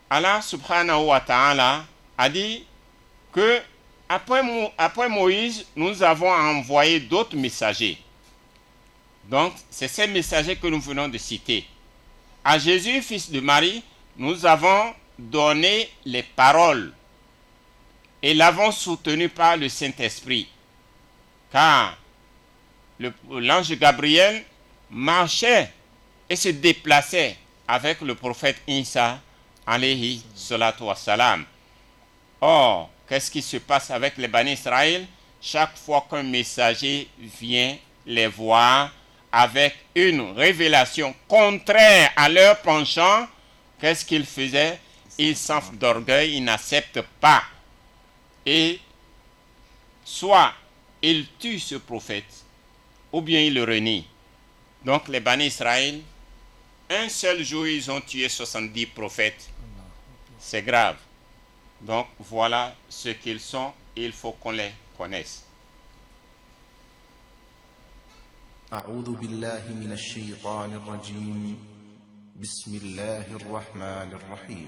Allah subhanahu wa ta'ala a dit que après Moïse, nous avons envoyé d'autres messagers. Donc, c'est ces messagers que nous venons de citer. À Jésus, fils de Marie, nous avons donné les paroles et l'avons soutenu par le Saint-Esprit. Car l'ange Gabriel marchait et se déplaçait avec le prophète Isa, alayhi salatu wassalam. Or, qu'est-ce qui se passe avec les Bani Israël? Chaque fois qu'un messager vient les voir avec une révélation contraire à leur penchant, qu'est-ce qu'ils faisaient? Ils s'enflent d'orgueil, ils n'acceptent pas. Et soit ils tuent ce prophète, ou bien ils le renient. Donc les Bani Israël, un seul jour, ils ont tué 70 prophètes. C'est grave. Donc voilà ce qu'ils sont, il faut qu'on les connaisse. أعوذ بالله من الشيطان الرجيم بسم الله الرحمن الرحيم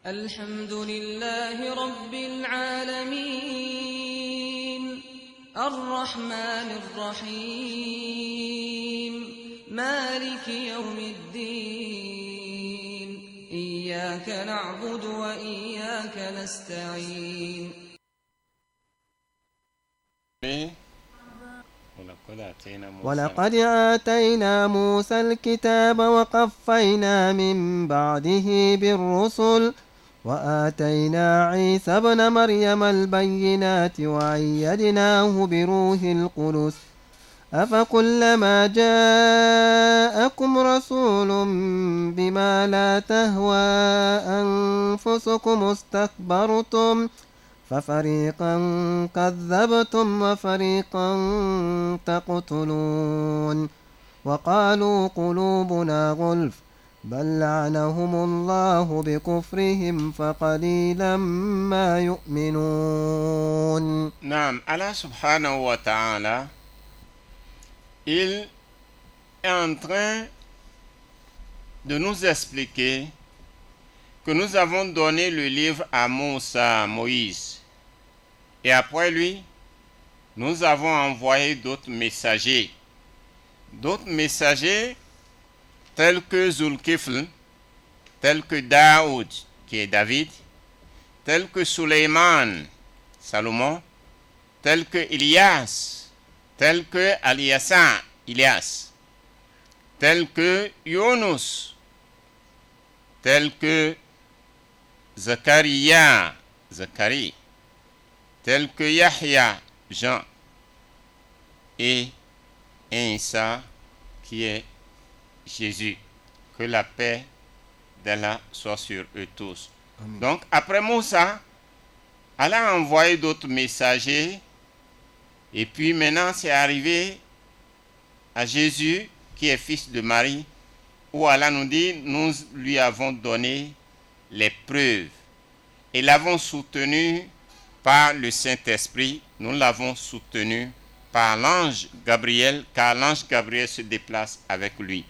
الحمد لله رب العالمين الرحمن الرحيم مالك يوم الدين إياك نعبد وإياك نستعين ولقد آتينا موسى الكتاب وقفينا من بعده بالرسل وآتينا عيسى ابن مريم البينات وأيدناه بروح القدس أفكلما جاءكم رسول بما لا تهوى أنفسكم استكبرتم ففريقا كذبتم وفريقا تقتلون وقالوا قلوبنا غلف بل لعنهم الله بكفرهم فقليلا ما يؤمنون. نعم Allah subhanahu wa ta'ala il est en train de nous expliquer que nous avons donné le livre à Moïse. Et après lui, nous avons envoyé d'autres messagers. D'autres messagers tels que Zulkifl, tels que Daoud, qui est David, tels que Suleiman, Salomon, tels que Ilias, tels que Aliasa, Ilias, tels que Yunus, tels que Zacharia, Zacharie, tels que Yahya, Jean, et Isa, qui est Jésus. Que la paix d'Allah soit sur eux tous. Amen. Donc, après Moussa, Allah a envoyé d'autres messagers, et puis maintenant c'est arrivé à Jésus, qui est fils de Marie, où Allah nous dit, nous lui avons donné les preuves et l'avons soutenu par le Saint-Esprit, nous l'avons soutenu par l'ange Gabriel, car l'ange Gabriel se déplace avec lui.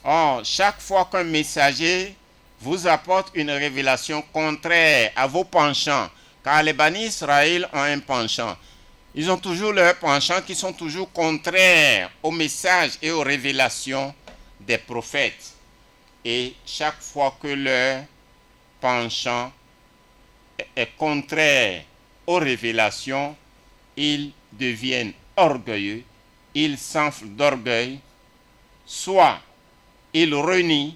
Or, chaque fois qu'un messager vous apporte une révélation contraire à vos penchants, car les Bani Israël ont un penchant, ils ont toujours leurs penchants qui sont toujours contraires aux messages et aux révélations des prophètes. Et chaque fois que leur penchant est contraire aux révélations, ils deviennent orgueilleux, ils s'enflent d'orgueil, soit ils renient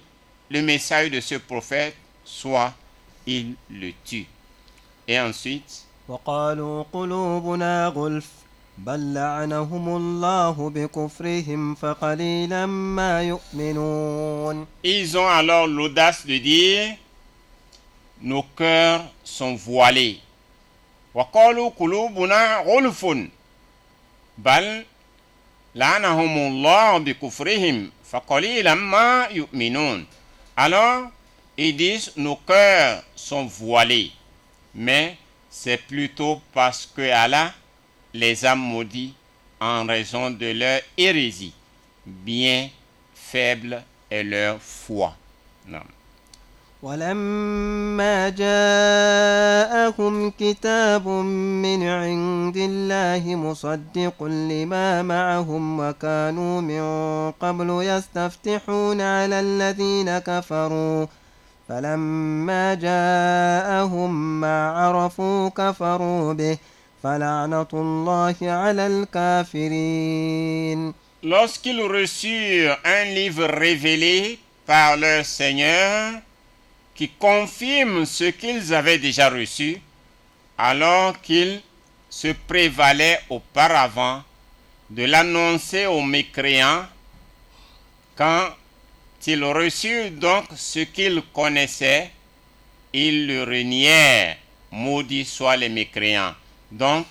le message de ce prophète, soit ils le tuent. Et ensuite, وقالوا قلوبنا غلف بل لعنهم الله بكفرهم فقليلا ما يؤمنون. ils ont alors l'audace de dire, nos cœurs sont voilés. وقالوا قلوبنا غلف بل لعنهم الله بكفرهم فقليلا ما يؤمنون. Alors, ils disent, nos cœurs sont voilés, mais c'est plutôt parce que Allah les a maudits en raison de leur hérésie. Bien faible est leur foi. Non. ولما جاءهم كتاب من عند الله مصدق لما معهم وكانوا من قبل يستفتحون على الذين كفروا فلما جاءهم ما عرفوا كفروا به فلعنة الله على الكافرين. Lorsqu'ils reçurent un livre révélé par leur Seigneur qui confirme ce qu'ils avaient déjà reçu, alors qu'ils se prévalaient auparavant de l'annoncer aux mécréants, quand ils reçurent donc ce qu'ils connaissaient, ils le renièrent, maudits soient les mécréants. Donc,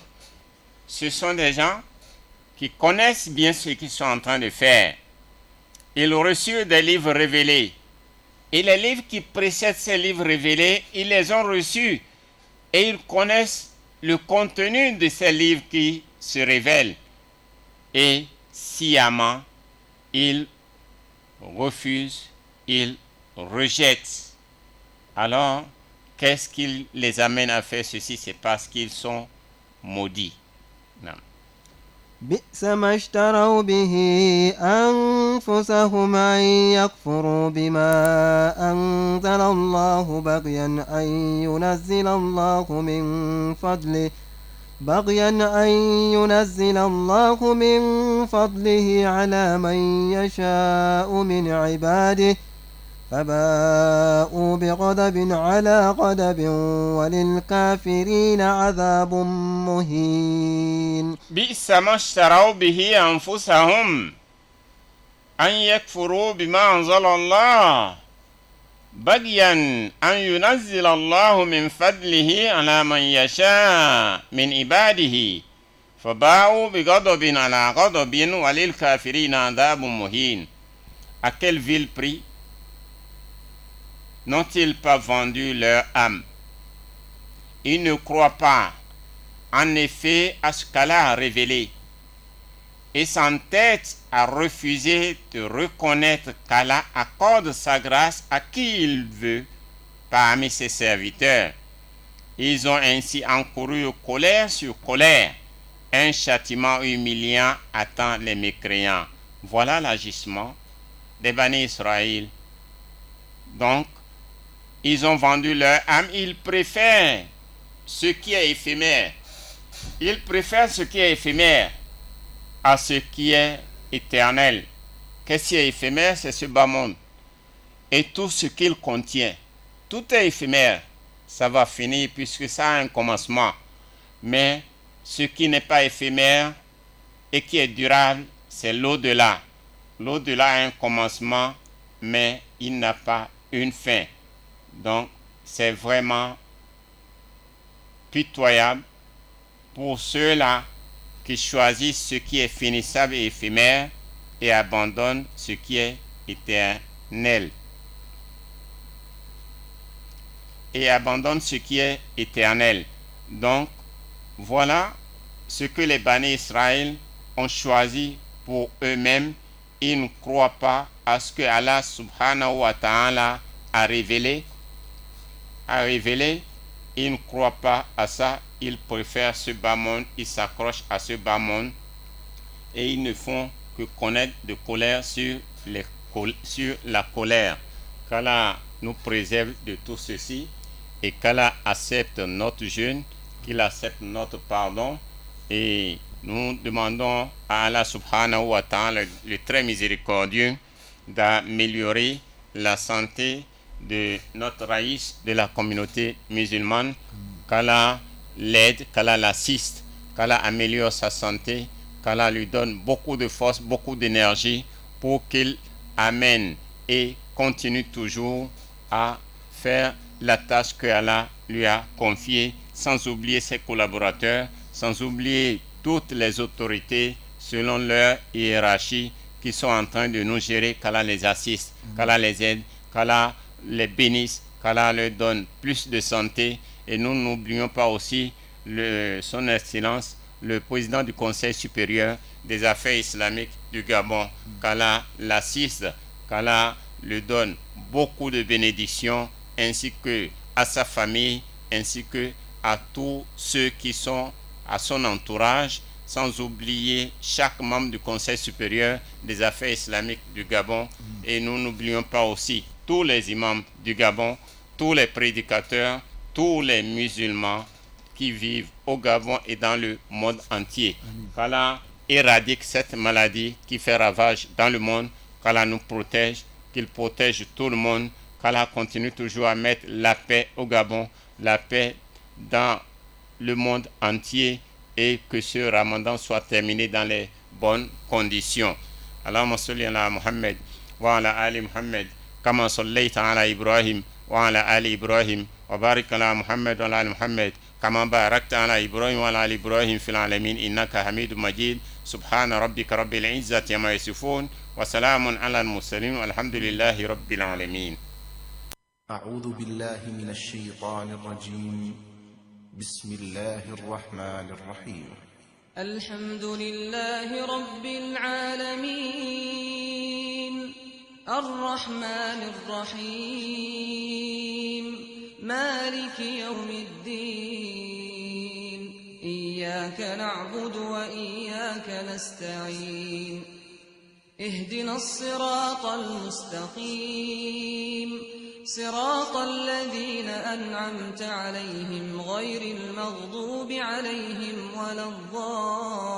ce sont des gens qui connaissent bien ce qu'ils sont en train de faire, ils reçurent des livres révélés. Et les livres qui précèdent ces livres révélés, ils les ont reçus. Et ils connaissent le contenu de ces livres qui se révèlent. Et sciemment, ils refusent, ils rejettent. Alors, qu'est-ce qui les amène à faire ceci? C'est parce qu'ils sont maudits. Non. بئس ما اشتروا به أنفسهم أن يكفروا بما أنزل الله بغيا أن ينزل الله من فضله على من يشاء من عباده فباءوا بغضب على غضب وللكافرين عذاب مهين. بئس ما اشتروا به أنفسهم أن يكفروا بما أنزل الله بغيا أن ينزل الله من فضله على من يشاء من عباده فباءوا بغضب على غضب وللكافرين عذاب مهين. À quel vil prix n'ont-ils pas vendu leur âme? Ils ne croient pas en effet à ce qu'Allah a révélé et s'entêtent à refuser de reconnaître qu'Allah accorde sa grâce à qui il veut parmi ses serviteurs. Ils ont ainsi encouru colère sur colère. Un châtiment humiliant attend les mécréants. Voilà l'agissement des Bani Israël. Donc, ils ont vendu leur âme, ils préfèrent ce qui est éphémère. Ils préfèrent ce qui est éphémère à ce qui est éternel. Qu'est-ce qui est éphémère? C'est ce bas monde. Et tout ce qu'il contient. Tout est éphémère. Ça va finir puisque ça a un commencement. Mais ce qui n'est pas éphémère et qui est durable, c'est l'au-delà. L'au-delà a un commencement, mais il n'a pas une fin. Donc, c'est vraiment pitoyable pour ceux-là qui choisissent ce qui est finissable et éphémère et abandonnent ce qui est éternel. Donc, voilà ce que les Bani Israël ont choisi pour eux-mêmes. Ils ne croient pas à ce que Allah subhanahu wa ta'ala a révélé. Ils ne croient pas à ça. Ils préfèrent ce bas monde. Ils s'accrochent à ce bas monde. Et ils ne font que connaître de colère sur la colère. Qu'Allah nous préserve de tout ceci. Et qu'Allah accepte notre jeûne. Qu'il accepte notre pardon. Et nous demandons à Allah subhanahu wa ta'ala, le très miséricordieux, d'améliorer la santé de notre raïs, de la communauté musulmane, qu'Allah l'aide, qu'Allah l'assiste, qu'Allah améliore sa santé, qu'Allah lui donne beaucoup de force, beaucoup d'énergie pour qu'il amène et continue toujours à faire la tâche que Allah lui a confiée, sans oublier ses collaborateurs, sans oublier toutes les autorités selon leur hiérarchie qui sont en train de nous gérer. Qu'Allah les assiste, qu'Allah les aide, qu'Allah les bénisse, qu'Allah leur donne plus de santé. Et nous n'oublions pas aussi son Excellence, le président du Conseil supérieur des affaires islamiques du Gabon. Qu'Allah l'assiste, qu'Allah lui donne beaucoup de bénédictions, ainsi que à sa famille, ainsi que à tous ceux qui sont à son entourage, sans oublier chaque membre du Conseil supérieur des affaires islamiques du Gabon. Et nous n'oublions pas aussi tous les imams du Gabon, tous les prédicateurs, tous les musulmans qui vivent au Gabon et dans le monde entier. Qu'Allah éradique cette maladie qui fait ravage dans le monde, qu'Allah nous protège, qu'il protège tout le monde, qu'Allah continue toujours à mettre la paix au Gabon, la paix dans le monde entier, et que ce Ramadan soit terminé dans les bonnes conditions. Allahumma salli ala Muhammad wa ala ali Muhammad kama sallaita ala Ibrahim wa ala ali Ibrahim wa barik ala Muhammad wa ala ali Muhammad kama barakta ala Ibrahim wa ala ali Ibrahim fil alamin innaka Hamidum Majid. Subhana rabbika rabbil izzati amma yasifun وسلام على المرسلين والحمد لله رب العالمين. أعوذ بالله من الشيطان الرجيم. بسم الله الرحمن الرحيم. الحمد لله رب العالمين الرحمن الرحيم مالك يوم الدين إياك نعبد وإياك نستعين اهدنا الصراط المستقيم صراط الذين أنعمت عليهم غير المغضوب عليهم ولا الضالين